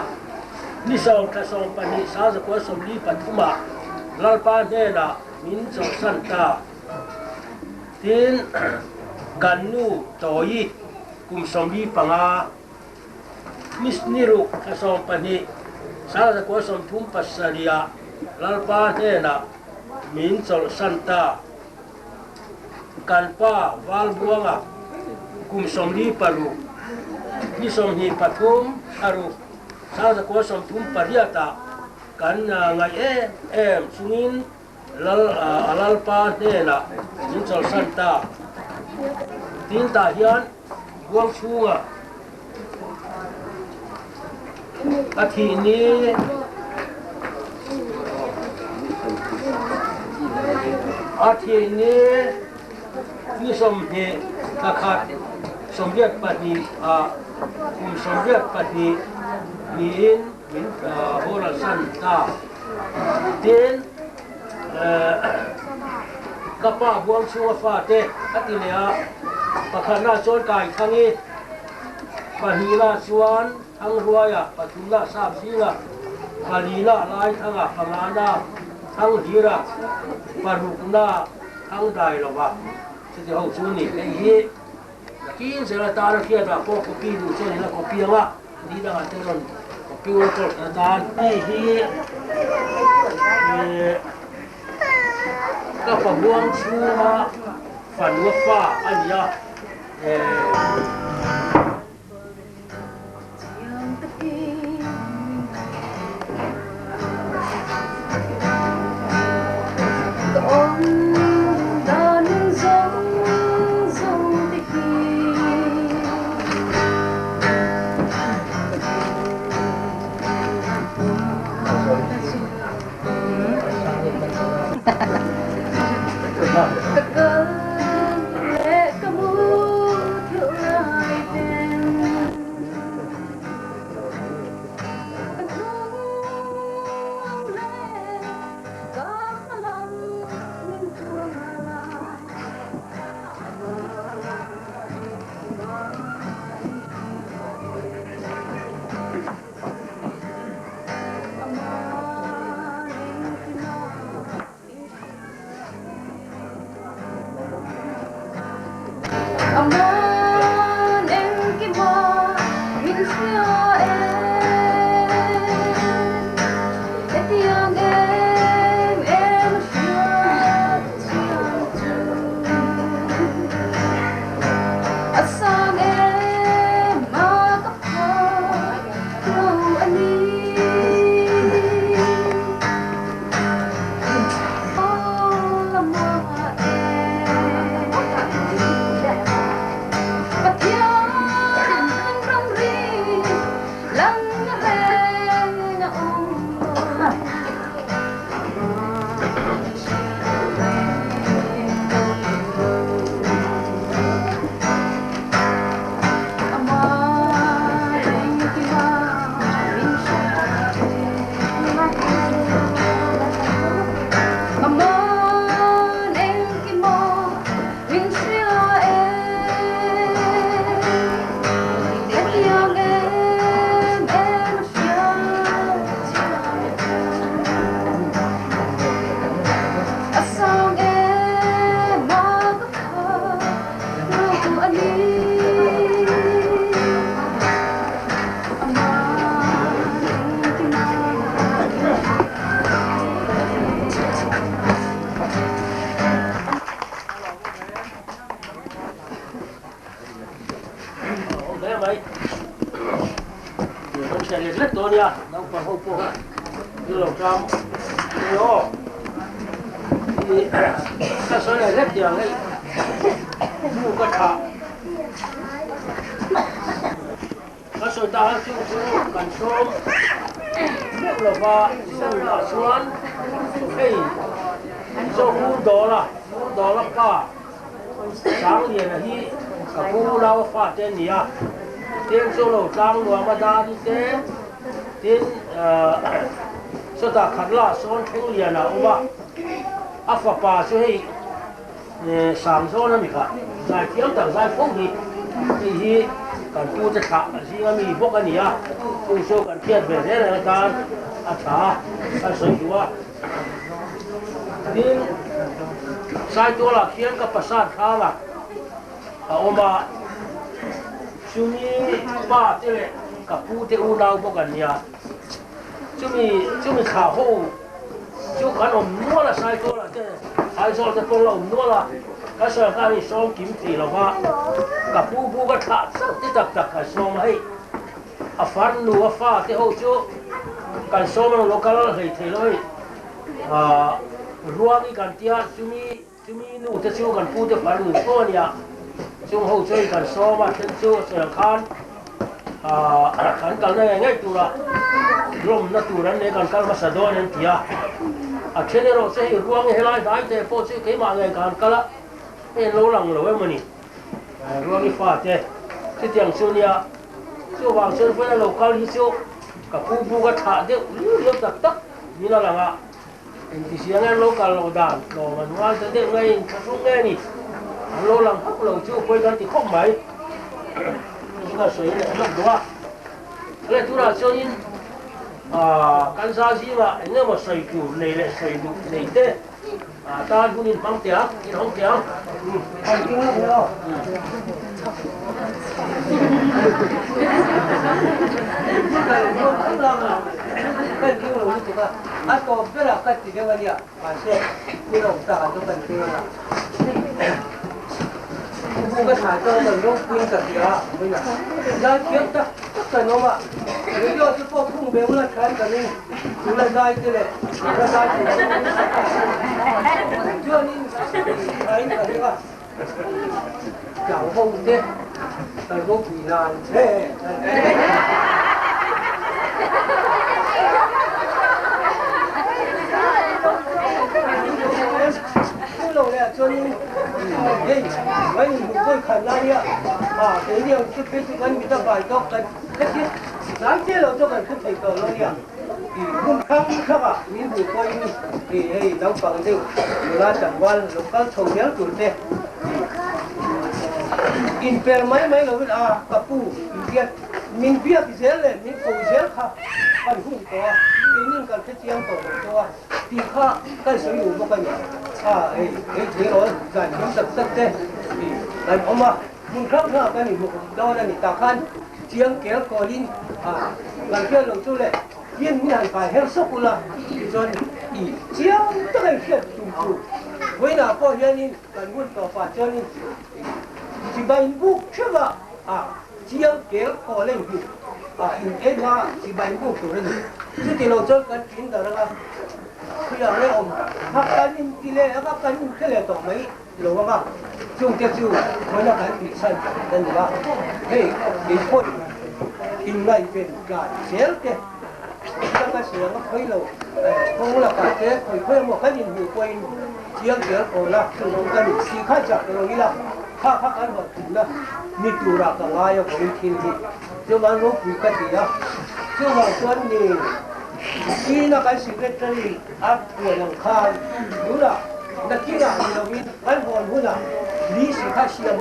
นิสองกสองปนิสาสกวสมลีปัทุมาลาลปาเนนะมินจสันตาทินกันนูโตยกุมสมลีปังอามิสนิรุกสองปนิสาสกวสมทุมปัสสริยาลาลปาเนนะมินจสันตากันป้าวาลบัวงะกุมสมลีปารุนิสมหีปัทุมอารุสาวสกุลสมทุมปริยตากันไงสุนินลลปาเนนะยินจลสันตาตินตาเฮียนบวงชูงะอาทินี้นี่สมเหตุขัดสมเด็จปฏิคุมสมเด็จปฏิมีอินวินโหราสันตาเดนกป้าบวงชัวฟ้าเตะอัติเนียประคันนาโจนกายทั้งนี้ปะฮีลาสวนทั้งรวยปทุมละสามสีละปาลีละลายทั้งปังอานาทั้งฮีระปารุกนาทั้งใดหรอวะจะเอาชูนี่ไอ้เหี้ยกินเสร็จแล้วตาเราเคียดว่าพวกพี่ดูเช่นนี้แล้วก็เพียงว่าดีดังอันเท่านั้นก็พี่ว่าตัวตาไอ้เหี้ยก็ปะบวงชูมาฝันว่าฟ้าอันนี้ vậy con sẽ lên rất to nha đâu còn hộp bộ như lồng trăm đó thì cái số này rất nhiều đấy mua cái thả cái số ta chú cần số nếu là và số là số hey số đó là cả sáng liền là hi cả khu đâu phát trên nhỉ tiền số lầu trang luồng mà đa đi thế tiền số ta khát là số thiên liền là ông bà áp phá pa số hi sáng số nó mình cả giải tiếng tầng giải phong thì cần tuจะขาสิงามีพวกอันนี้อ่ะผู้โชกันเทียนไปเรื่อยๆการอาชาการสวยตัวนี่สายตัวละเขียนกับภาษาข้าละเอามาช่วงนี้ป้าเจ้าเลยกับผู้ที่อุณาพวกอันนี้อ่ะช่วงนี้ข่าวหูช่วงกันอมนัวละสายตัวละเจ้าไอ้สอนจะพวกเราอมนัวละก็ส่วนการที่ซ้อมกิมตีเราว่ากับผู้ก็ขาดสักที่ตักกันซ้อมให้ฟันหนูฟ้าที่เขาจูกันซ้อมมันโลกาลให้เทเลยรัวกี่กันที่จุมีหนูจะจูกันผู้ที่ฟันหนูตัวเนี่ยจูเขาช่วยกันซ้อมมาเช่นจูเสียงคันกันได้ง่ายตัวละลมนั่นตัวนั้นในกันมาสะดวกนั่นที่เช่นเราใช้รัวให้ไล่ได้แต่พอจูเข้ามาในกันละlâu lằng rồi em mình luôn đi phá thế cái tiếng xuân nha xuân vàng xuân với là lâu cao đi xuân cả bu cái thả thế liếc tắc tắc như là lằng ạ thì sáng em lâu cao lâu đàn lâu mà ngoan tới đây ngay không nghe nè lâu lằng hấp lâu chưa quayกันthì không mấy chúng ta sấy lại lắm đúng không cái này chúng ta cho nên căn sa gì mà nếu mà sấy chủ này sấy đủ này thế ta cũng nhìn bằng tiếng, nhìn không tiếng. Bằng tiếng là thế nào? Cái tiếng là như thế nào? Có biết là cái tiếng là gì ạ? Mà sẽ như là ta có cái tiếng là. Không có thải cho mình không quên cả tiếng à? Bây giờ ra tiếng ta tất cả nó mà. Nếu như chúng tôi không biết là cái cái này, chúng là ra cái này, ra cái này. Chưa nên thấy cái này à? Chẳng không thế, tại có quỷ nạn thế. Lâu này cho nên đây mấy người tôi khẩn lại ạ cái điều cái cần người ta phải cho cần cái gì đáng chế là cho cần không thể cờ lo nhỉ thì không khác à những người coi thì hay đóng bằng đều là chẳng quan lúc các thầu nhớ tuổi thế in per mấy là biết kapu in mình biết cái gì này mình cầu gì khác anh không có nên cần phải chiang tổ cho thì khác cái sử dụng một cái ấy thế rồi giải quyết tất thế thì lại ông mà mình khác cái này một đo là người ta khăn chiang kéo cò lên làm kia lồng chú lệ viên mình hẳn phải hết sốc là rồi chiang tất cả chuyện chung với là có hiện nên cần muốn tỏ phạt cho nên chỉ bài bút chứ mà chiang kéo cò lên thì in hoa chỉ bài bút rồi đấy chứ thìเราcho cái chuyện đó là khi nào này ông các cái những cái lẽ các cái những cái lẽ đó mấy lâu mà chung tiếp chú mới là cái bị sai nên là hey đi thôi in lại về cả xéo thế các cái xéo nó hơi lâu không là cả thế phải một cái nhìn hiểu quay chiang kéo còn là từ đầu cái gì khai chặt rồi đi là khác cái vật là nít lura cả ngay ở bên kia thì cho bạn lúc bị cái gì đó cho bạn tuân thì khi nó cái secretary áp của lòng khai đúng là nó kia là người đồng viên anh còn muốn là lý sự khai siêu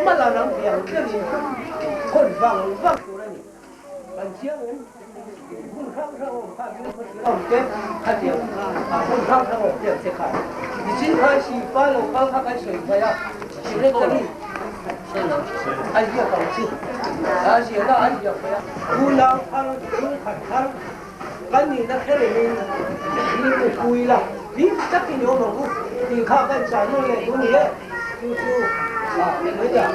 mà là nắm tiền cái gì con vàng của đây bạn chiếc ấy hôn khang sang khai ông chết khai tiền hôn khang sang ông tiền sẽ khai thì chính khai si phá lòng khai cái sợi phải à secretary anh biết không chứ chỉ là anh biết phải à hôn lang khang khang cái gì nó thế này mình cùi là biết chắc cái điều mà thì khác cái sản nó này cũng vậy chú mấy giờ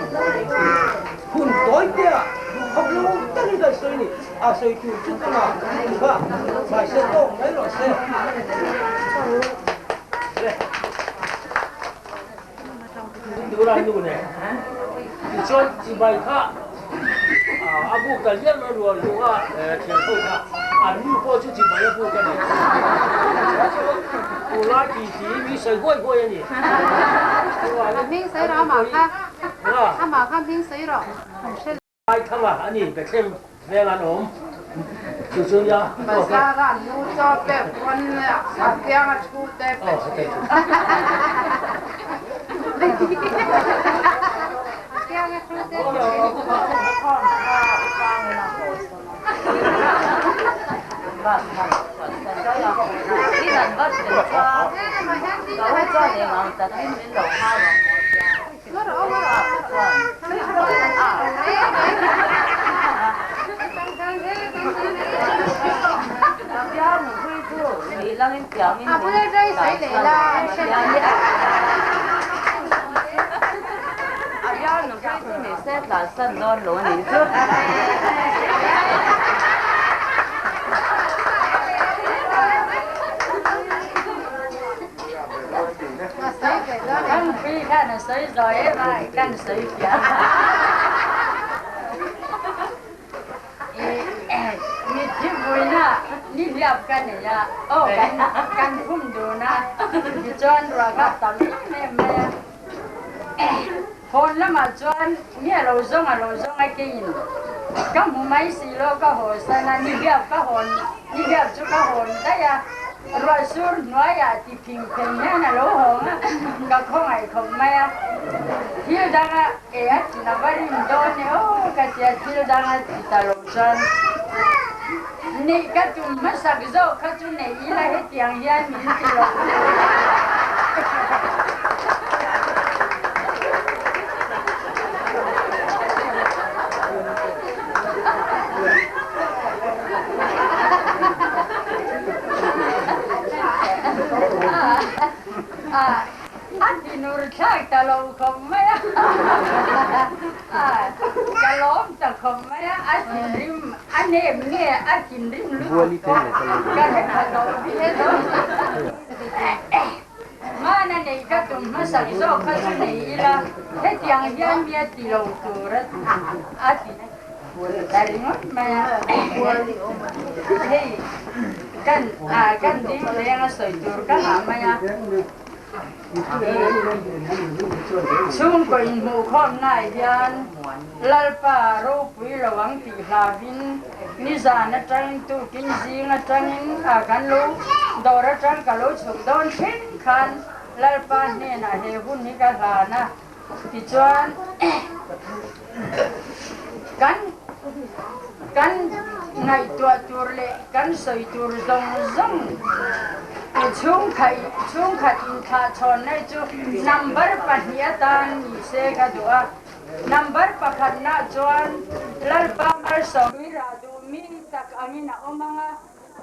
hôn tối kia học luôn tất nhiên là sợi này sợi chủ chút nào và bài sẽ tốt đấy rồi sẽดูอะไรดูเนี่ยชวนจีบายข้าอาบุกันเลี้ยงมาดูดูว่าเทียนพูดค่ะอันนี้พ่อชุดจีบายพูดกันเนี่ยกูรักจีจีมีใส่กล้วยกล้วยนี่平时เราหมาค่ะถ้าหมาค่ะ平时เราไปข้างอ่ะอันนี้ไปเข้มแรงงานผมจุดๆยา ภาษาการนูจอบแบบคนเนี่ยสักอย่างชูเต็ม不是这谁来了？nó cái này xếp là sân non lúa nhìn trước căn phi cái này sấy rồi ấy mà căn sấy kia mi chim vui na ni liap kan này ya căn phun đồ na đi chọn rồi gặp tao nè hồn lắm mà chọn nghe lâu xong ai kinh các mụ máy xì lô các hồ sa na ni liap cho các hồn đấy à rồi xuống nói à thì平nhá là lỗ hồn á các không ai không may à thiếu đang à chỉ là vài điểm đó nữa cái gì thiếu đang à thì ta lâu chọn nè các chú mất sạch rồi các chú này ý là hết tiền ya mình thì rồi anh thì nổi khác ta lâu không mấy ta lóm ta không mấy anh chỉ rim anh em nghe anh chỉ rim luôn cái này là đâu biết đâu mà này cái tụi nó sạch rồi cái chỗ này là hết tiền dân bia thì lâu rồi đó anh thì tại nó mà hey kan di yang sejur kan namanya chung ko in mu khom nai hian lalpa ro pui lawang ti hlavin ni zana tang tu kin jing atangin kan lu dora tang ka lo chuk don thin khan lalpa ne na he hun ni ka hlana ti chuan kan ngày tua tur le kan soi tur zong chung khai in tha chon nai chu number pahniatan ni se ka dua number pakhat na chuan lalpa mar so ra du mi tak angina omanga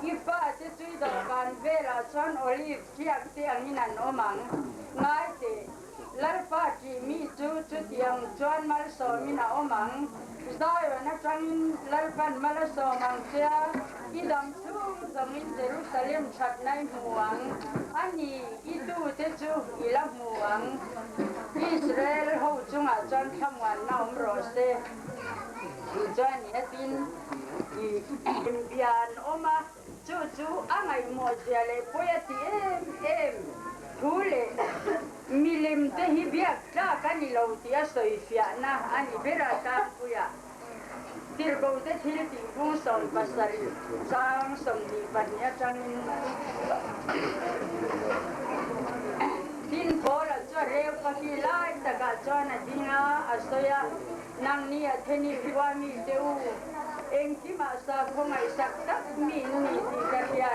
ipa te chui do kan vela chuan olive kiak te angina omang ngai te lalpa ki mi chu tiang chuan mar so mina omang dai na trangin lalpan malaso mangsia idam chu zamin Jerusalem chat nai muang ani itu te chu ilam muang Israel ho chunga chan thamwan na umrose jan yatin impian oma chu angai mo jale poyati em thule milim te hibiak ta kanilo tia soifia na ani berata puya tirgo te thil ti gung som pasari sang som ni banya changin tin pora cho reu pakilai taga chona dinga asoya nang ni atheni biwami teu engki ma sa khongai sak tak mi ni ti karia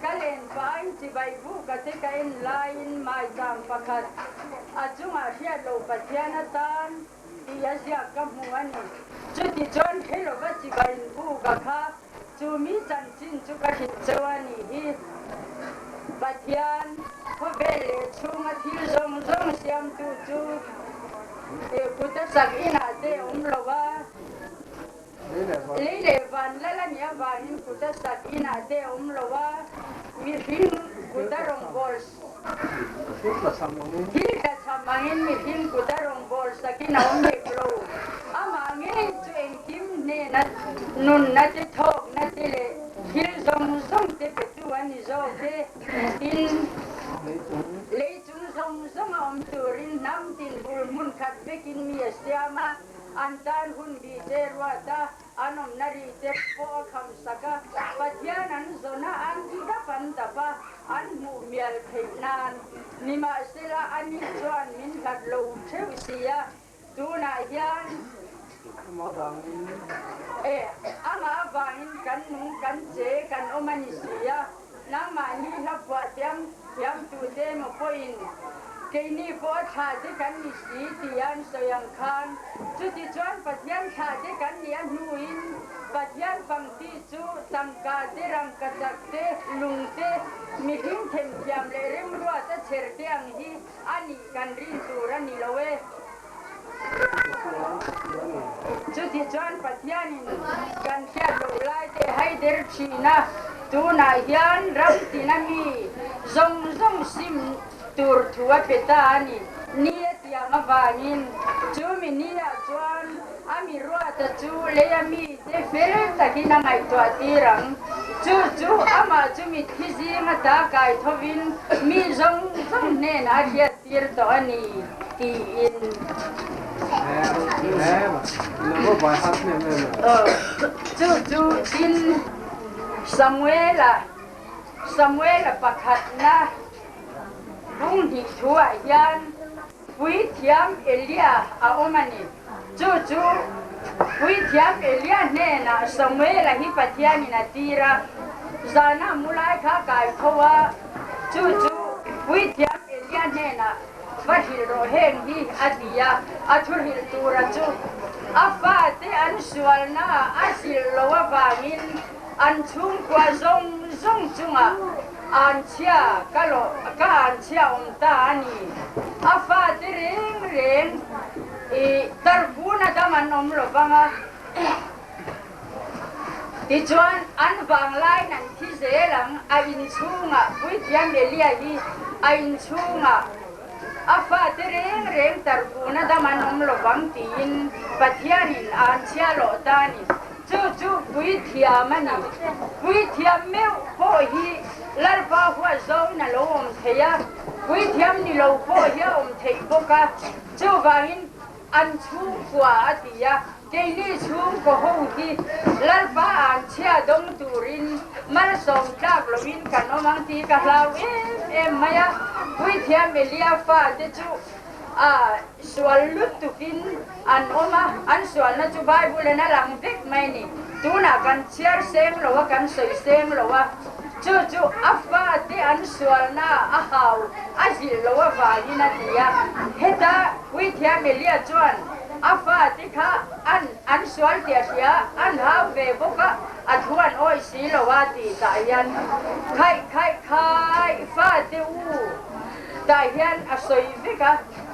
kalen bain ti bai bu ka te kain lain mai jam pakhat achunga hia lo pathiana tan ti asia kamuani chuti chon khelo ba chi bai bu ka kha chu mi chan chin chu ka hit chawani hi pathian ko bele chunga thil zong siam tu chu puta sak ina te umlowa lấy để van lấy là nhớ van in cụ ta sát in à để lo wa mi phim cụ ta rong bol khi ta samangin mi phim cụ ta rong bol sa ki na om me lo ama nge chu en kim ne na nun na te thok na te le hil zong zong te pe tu ani zo te in lấy chúng sông om turin nam tin bul mun khat bekin mi asiama antan hun bi te ruata anom nari te po kham saka patyan an zona an da pan tapa an mu mial pheinan nima sila ani chuan min khat lo theu sia tuna hian anga vain kan nung kan che kan omani sia nang ma ni la kwa tiam tu te mo poin ke ni po tha te kan ni si tian soyang khan chu ti chuan pathian tha te kan ni an nuin pathian pang ti chu tangka te rang ka chak te lung te mi hing them kiam le rem ro ta cher te ang hi ani kan rin tu ran ni lowe chu ti chuan pathian in kan kya lo lai te hai der china tu na hian rap tinami zong sim tur thua petani ni tiang avangin chu mi ni a chuan ami ro ta chu le ami te fer ta ki na mai to atirang chu ama chu mi thizi ma ta kai thovin mi zong ne na dia tir to ani ti in nó bài hát này chu tin Samuela pakhat na bung di thua yan pui thiam Elia a omani chu pui thiam Elia ne na Samuela hi pathian na tira zana mulai kha kai khowa chu pui thiam Elia ne na vahil ro heng hi adia athur hil tura chu afa te an sual na asil lowa bangin an chung kwa zong chunga an chia kalo ka an chia ta ani afa te reng tar buna daman lo banga ti chuan an wang lai nan thi zelang a in chunga pui thiam Elia hi a in chunga afa te reng tar buna daman lo bang tin pathianin an chia lo tani chu pui thiam meu ho hi lalpa hua zo na lo om theya pui thiam ni lo ho ya om thei boka chu wangin an chu kwa atia ke ni chu ko ho hi lalpa an chia dong turin mal som tak lovin kanomang ti ka hlau em maya pui thiam Elia fa te chu sual lut tu kin an oma an sual na chu Bible na lang vek mai ni tu na kan chiar seng lo wa kan soi seng lo wa chu afa te an sual na a hau a ji lo wa va ni na tia heta wi thia Elia chuan afa te kha an sual tia tia an hau ve boka athuan oi si lo wa ti ta yan khai fa te u ta yan a soi veka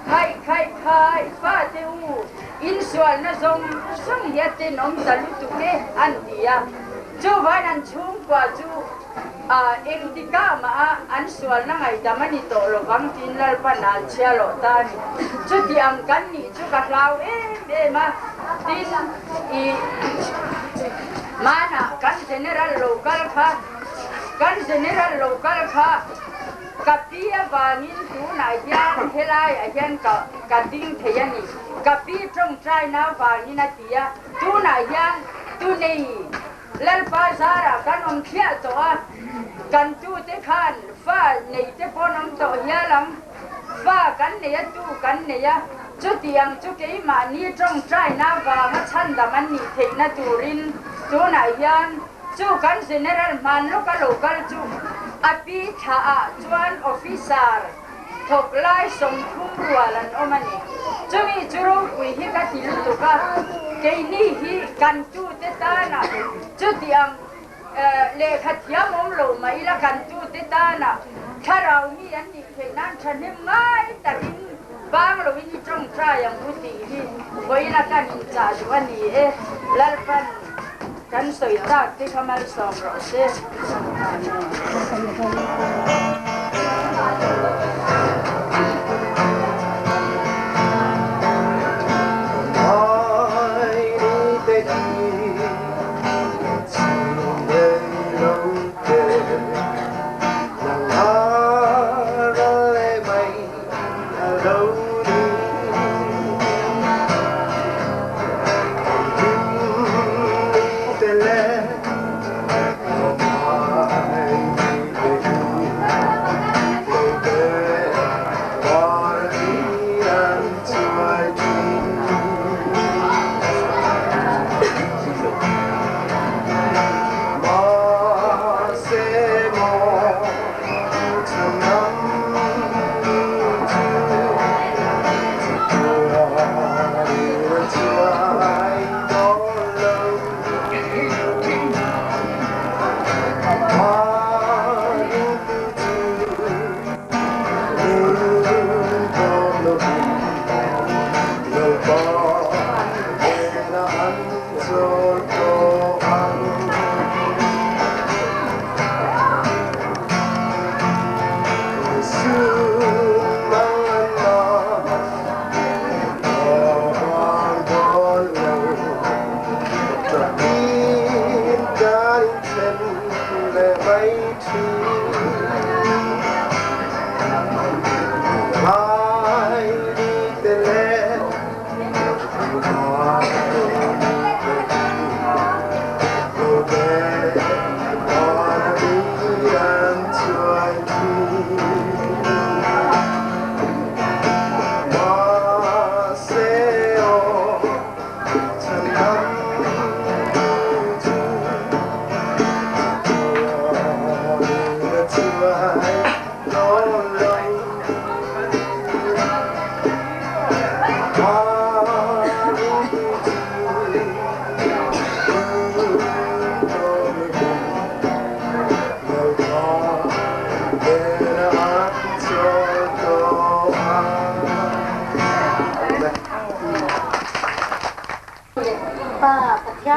khai fa te u in sual na zong ya te nom salu tu ke an dia chu van an chung kwa chu eng ti ka ma an sual na ngai damani to lo bang tin lal pa na chia lo ta ni chu ti am kan ni chu ka hlau ma tin mana kan general local kha kapia wangin tu na hian helai a hian ka ding theyani kapi trong trai na wangin a tia tu na hian tu nei lalpa zara kan om thia to a kan tu te khan fa nei te ponom to hialam fa kan nei tu kan nei a chu tiang chu ke ma ni trong trai na wa ma chan da man ni theina turin tu na hian chu kan general man local chu api tha chuan officer thok lai som thum rualan omani chumi churu pui hi ka tilu tu ka ke ni hi kan tu te ta na chu tiang le khathiam om lo mai la kan tu te ta na tharau mi an ni ke nan than mai tarin bang lo ni trong tra yang puti hi boina kan in cha ju ani lalpan กันสวยจากที่เขามาสอบรถเสีย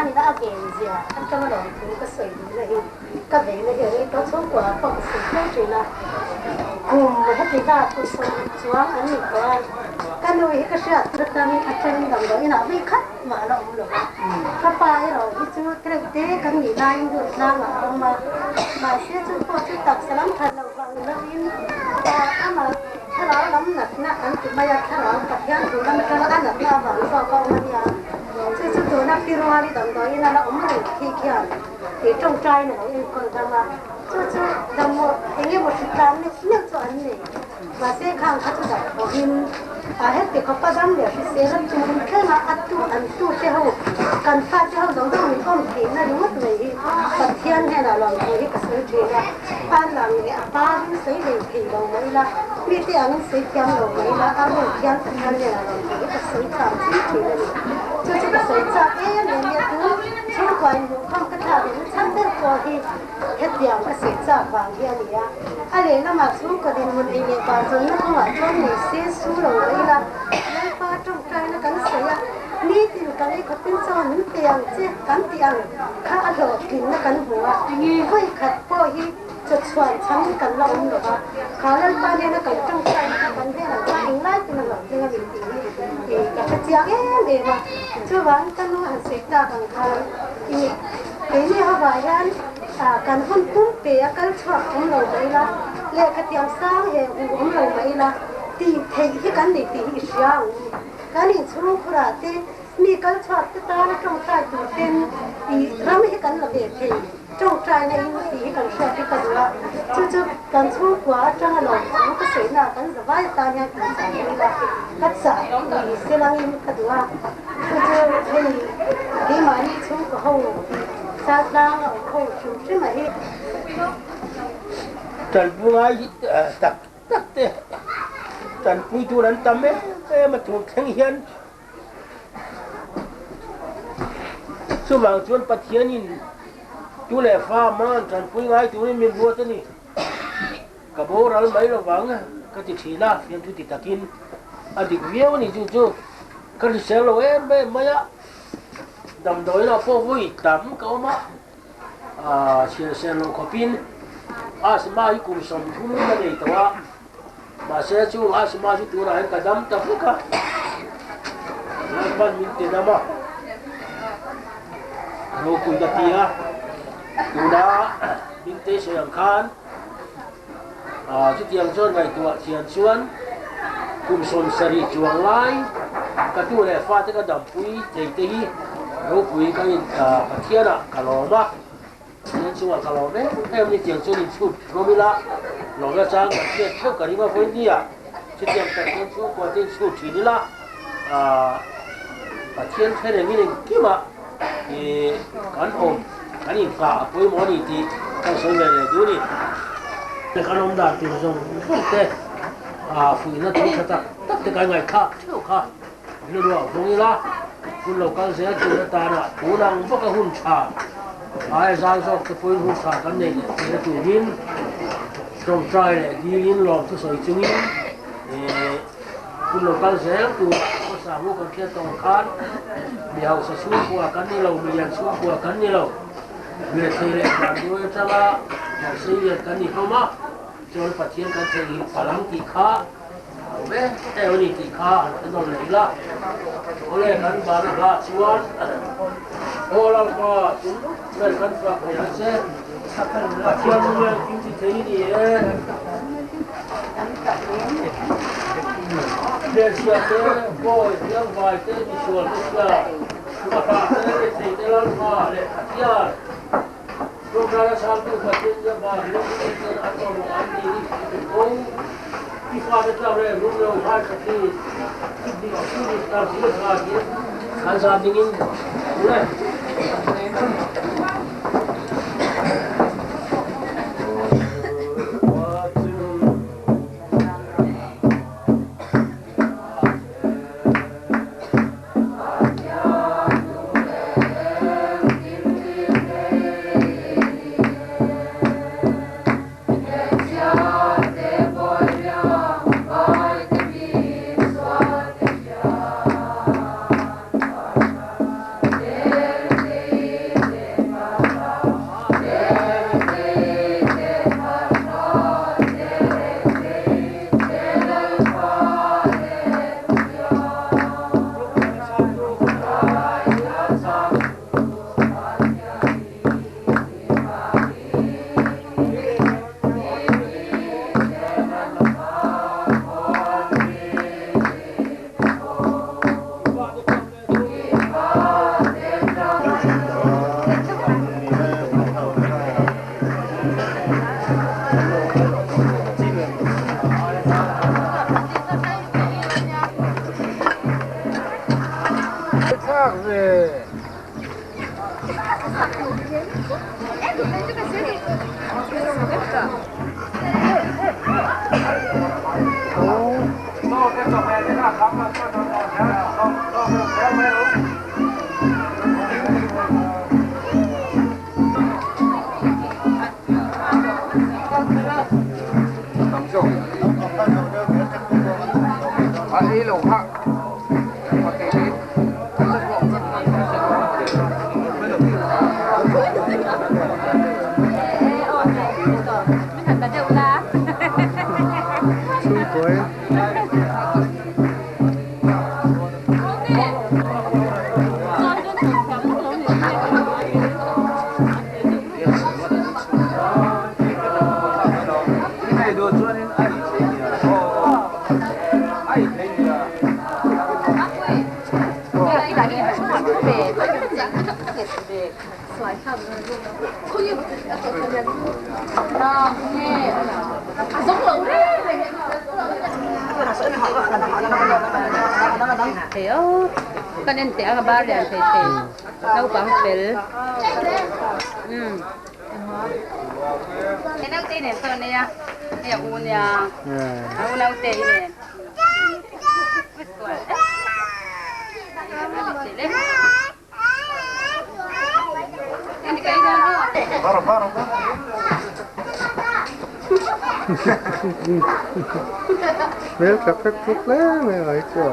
你那个子啊，他这么老头个水那个，个为那个到中国放水风水了，他最大不说，主要俺那个，干了一个事啊，这个你他真当到，你那没看嘛了我了，他把那了，一就这个跟你那一个那嘛，现在过去打สลัมทันเราฟังแล้วนี่ถ้ามาถ้าเราล้ำหนักนะอันที่มาอยากถ้าเราปัจจัยดูล้ำถ้าเราอันหนักมาบังก็ก็มาเนี่ยจะตัวนักพิรวารีต่างๆนี่เราไม่ได้ที่เขียนที่จงใจเนี่ยเราคนทำมาจะทำหมดเองหมดสิ่งนั้นเนี่ยตัวอันนี้มาเสียข้างเขาจะแบบบอกหินให้ติดเขาประดับเนี่ยเสียแล้วจูนแค่มาอัดตู้อันตู้เจ้าการฟาดเจ้าต้องมีก้อนหินนั่นมันเลยปัจจัยเนี่ยเราลองดูที่กระสือจีนบ้านหลังเนี่ยบ้านสีเหลืองผีลงไว้ละมีที่อันสีเขียวลงไว้ละอันนี้เขียวอันนี้เราลองดูที่กระสือจำที่จีนเลยจะกระสือจำเนี่ยดูช่วงวันอยู่ข้างกระถางชั้นเดินตัวที่เฮ็ดอย่างกระสือจำบางอย่างเนี่ยอะไรนั่นมาช่วงกระดิ่งมันเองบางส่วนนั่นว่าช่วงนี้เสียสู้ลงไว้ละแล้วป้าจงใจนะกันเสียนี่ที่กันไอ้คนเป็นเจ้าหนุ่มเตียงเจ๊กันเตียงข้าอร่อยกินนะกันหัวค่อยขัดพ่อที่จะชวนฉันกันลงหรอวะขาเล่นป้าเนี่ยนะกันจงใจนะกันเนี่ยนะถึงไล่กันหรอกเรื่องนี้กับเจ้าเอ๋มาช่วยวันกันว่าเสียจากกันเขาอีนี่เขาบอกกันกันคนปุ้มเปียกันชอบของเราไปละเลี้ยกระเทียมสร้างเหวของเราไปละตีเทที่กันนี่ตีอีกอย่างกันนี่ช่วงคุระที่มีกันชอบที่ตาจงใจตัวเป็นอีทำให้กันระเบียบที่จงใจในตีกันชอบที่กันว่าจู่ๆกันช่วงกว่าจังหลงมันก็เสียหน้ากันสบายตาเนี่ยกันใส่เลยละกัดสายมีเสียงนี้กันว่าจู่ๆให้ที่มานี่ช่วงก็ห้องซาดางห้องชุดใช่ไหมจันปุยตักเตะจันปุยตัวนั้นทำไหมมาถูกแข่งเฮียนช่วงบางช่วงปัจเจียนินตัวแหล่ฟ้ามันจันปุยไงตัวนี้มีบัวตัวนี้กระโบราณไม่ระวังก็ติดชีน่าเฟียนทุติตะกินอดีตเวียวนี่จู่ๆก็จะเสียเราเองไม่มา đầm đôi là phố vui tắm câu mà chia sẻ lô copin sẽ mai cùng sống thung cái này tao mà sẽ chung sẽ mai chúng tôi cả đám tập cả ban mình tiền nào mà lô cùi đặt tia tôi đã kinh tế sẽ làm khan chút tiền cho ngày tuổi tiền xuân cùng sống sari chuang lai cái tuổi này pha tới cái đầm pui chạy tới lô cùi cái thiên à cả lò mà nên chúng ta làm đấy em đi tiền cho đi chụp rồi là nó ra trang cái chuyện theo cái mà phải đi à chứ tiền cái tiền chụp qua tiền chụp thì đi là thiên thế này mình kia mà thì cán ôm cán nhìn cả với món gì thì trong số này này chú đi cái cán ôm đạt thì dùng không thế phụ nó cũng thật tất cái ngày khác theo khác nó được giống như làคุณเราการเสียจุดตาน่ะผู้นำพวกหุ่นชาไอ้สารสกัดฝุ่นหุ่นชากันเนี่ยเนี่ยจุดยินตรงใจเนี่ยยินหลอกทุกส่วนจุดยินคุณเราการเสียจุดภาษาลูกกันแค่ตรงกันเดี๋ยวจะสู้กัวกันนี่เรามีอย่างสู้กัวกันนี่เราเมื่อเทเลกันด้วยจะละอย่างเสียกันนี่เข้ามาจนปัจจัยกันเสียพลังตีขาเว้ยแต่วันนี้ตีขาเป็นต้นเลยละoleh kan baru lah cuan orang kau tu kan tak payah se akian punya kinci teri ni dia siapa boy dia baik tu visual tu lah maka dia setelah mah le akian program satu batin dia baru kita atau andi oh Ifa betul le, rumah rumah kaki, di sini tak sini lagi, kan saat dingin, boleh. Theo con nên té cái ba liền thì nấu bằng phèn cái nấu tê này sao này à này uốn ya nấu tê này Mel café problema, aí, tio.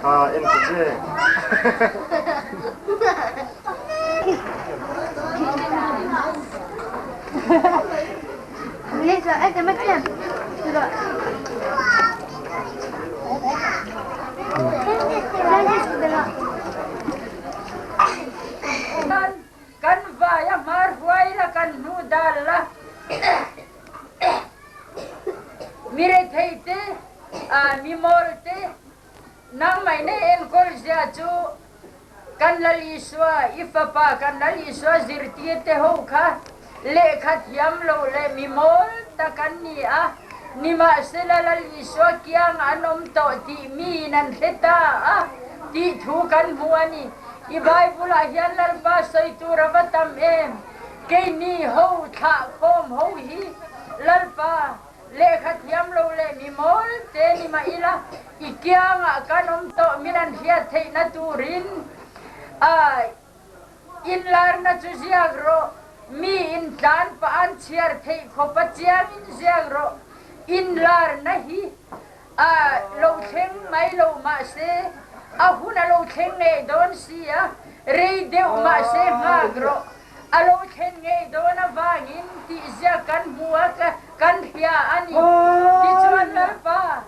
em cũng thế Lý do anh cái mất tiền rồi kan vaya mar huai la kan nu dal la mire theite mi molte nang mai ne en kol sia chu kan lali swa ifapa kan lali swa zirtie te ho kha le khat yam lo le mi mol ta kan ni a ni ma se la lali swa kyang anom to ti mi nan theta a ti thu kan huani I Bible hian lal ba sai tu rabatam em ke ni ho tha khom ho hi lal pa le khat yam lo le mi mol te ni ma ila I kyang a kanom to minan hia thei na turin in lar na chu ziagro mi in dan pa an chiar thei kho pa chiang in ziagro in lar na hi lo theng mai lo ma se ahuna lo theng ne don sia rei deu ma se magro alo theng ne don avangin ti zia kan mua kan hia ani ti chuan la pa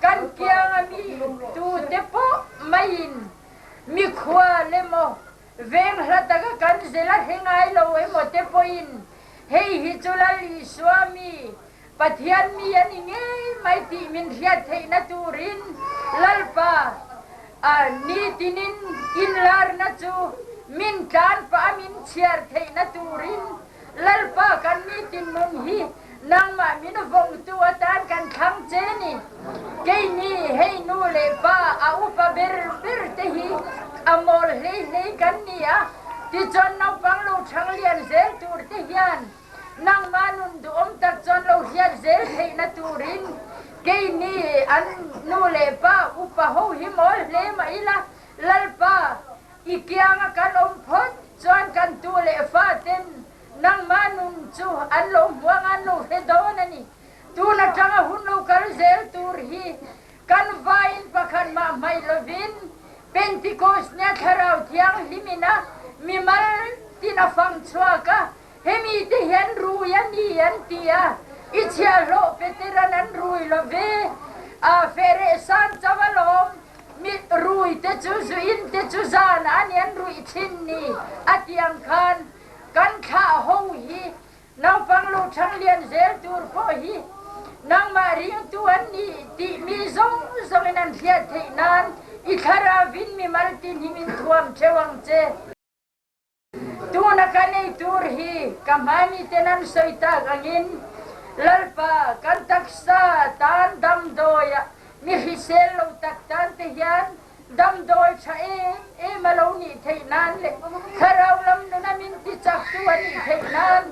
kan kyang ami tu te po main mi khwa le mo veng hlata ka kan zela hengai lo e mo te poin hei hi chulali swami pathian mi ani nge mai ti min hia thei na turin lalpa ni tinin in lar na chu min tan pa min chiar thei na turin lalpa kan ni tin mun hi nang ma min vong tu atan kan thang che ni ke ni hei nu le pa a upa ber te hi amol le kan ni a ti chon nau pang lo thang lian zel tur te hian nang manun du tak chon lo hian zel thei na turin ke ni an nu le pa upa ho hi mol le ma ila lalpa ikyang kan phot chon kan tu le fa ten nang manun chu an lo muang an lo he don ani tu na tanga hun lo kal zel tur hi kan vain pakhan ma mai lovin pentikos nya tharau thiang limina mi mal tina fam chuaka hemi te hian ru yan ni yan tia ichia lo veteran an rui lo ve fere san chavalom mi rui te chu in te chu zan an yan rui chin ni atiang khan kan kha ho hi nang pang lo thang lian zel tur ko hi nang ma ring tu an ni ti mi zong in an thia thei nan I thara vin mi maltin himin thuam chewang che tu na kanei tur hi kamani tenan soita gangin lalpa kan taksa tan dam doya mi hisel lo tak tan te hian dam doy cha e maloni thei nan le tharau lam nu na min ti chak tu ani thei nan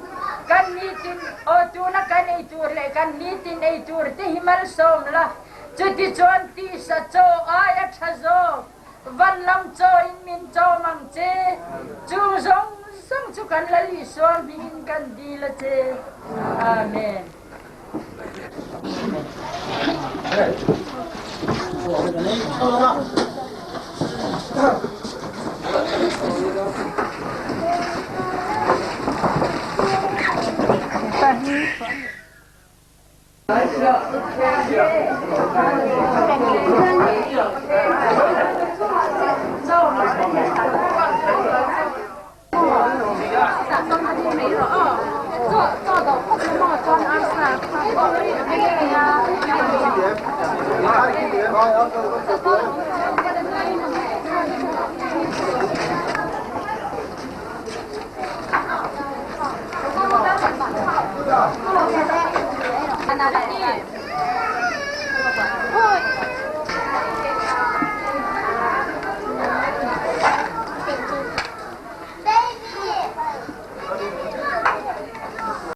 kan ni tin o tu na kanei tur le kan ni tin ei tur te himal som la chuti chuan ti sa cho aya thazo van lam cho in min cho mang che chu zong sang chu kan la li swam hin kan di la che amen Thank you.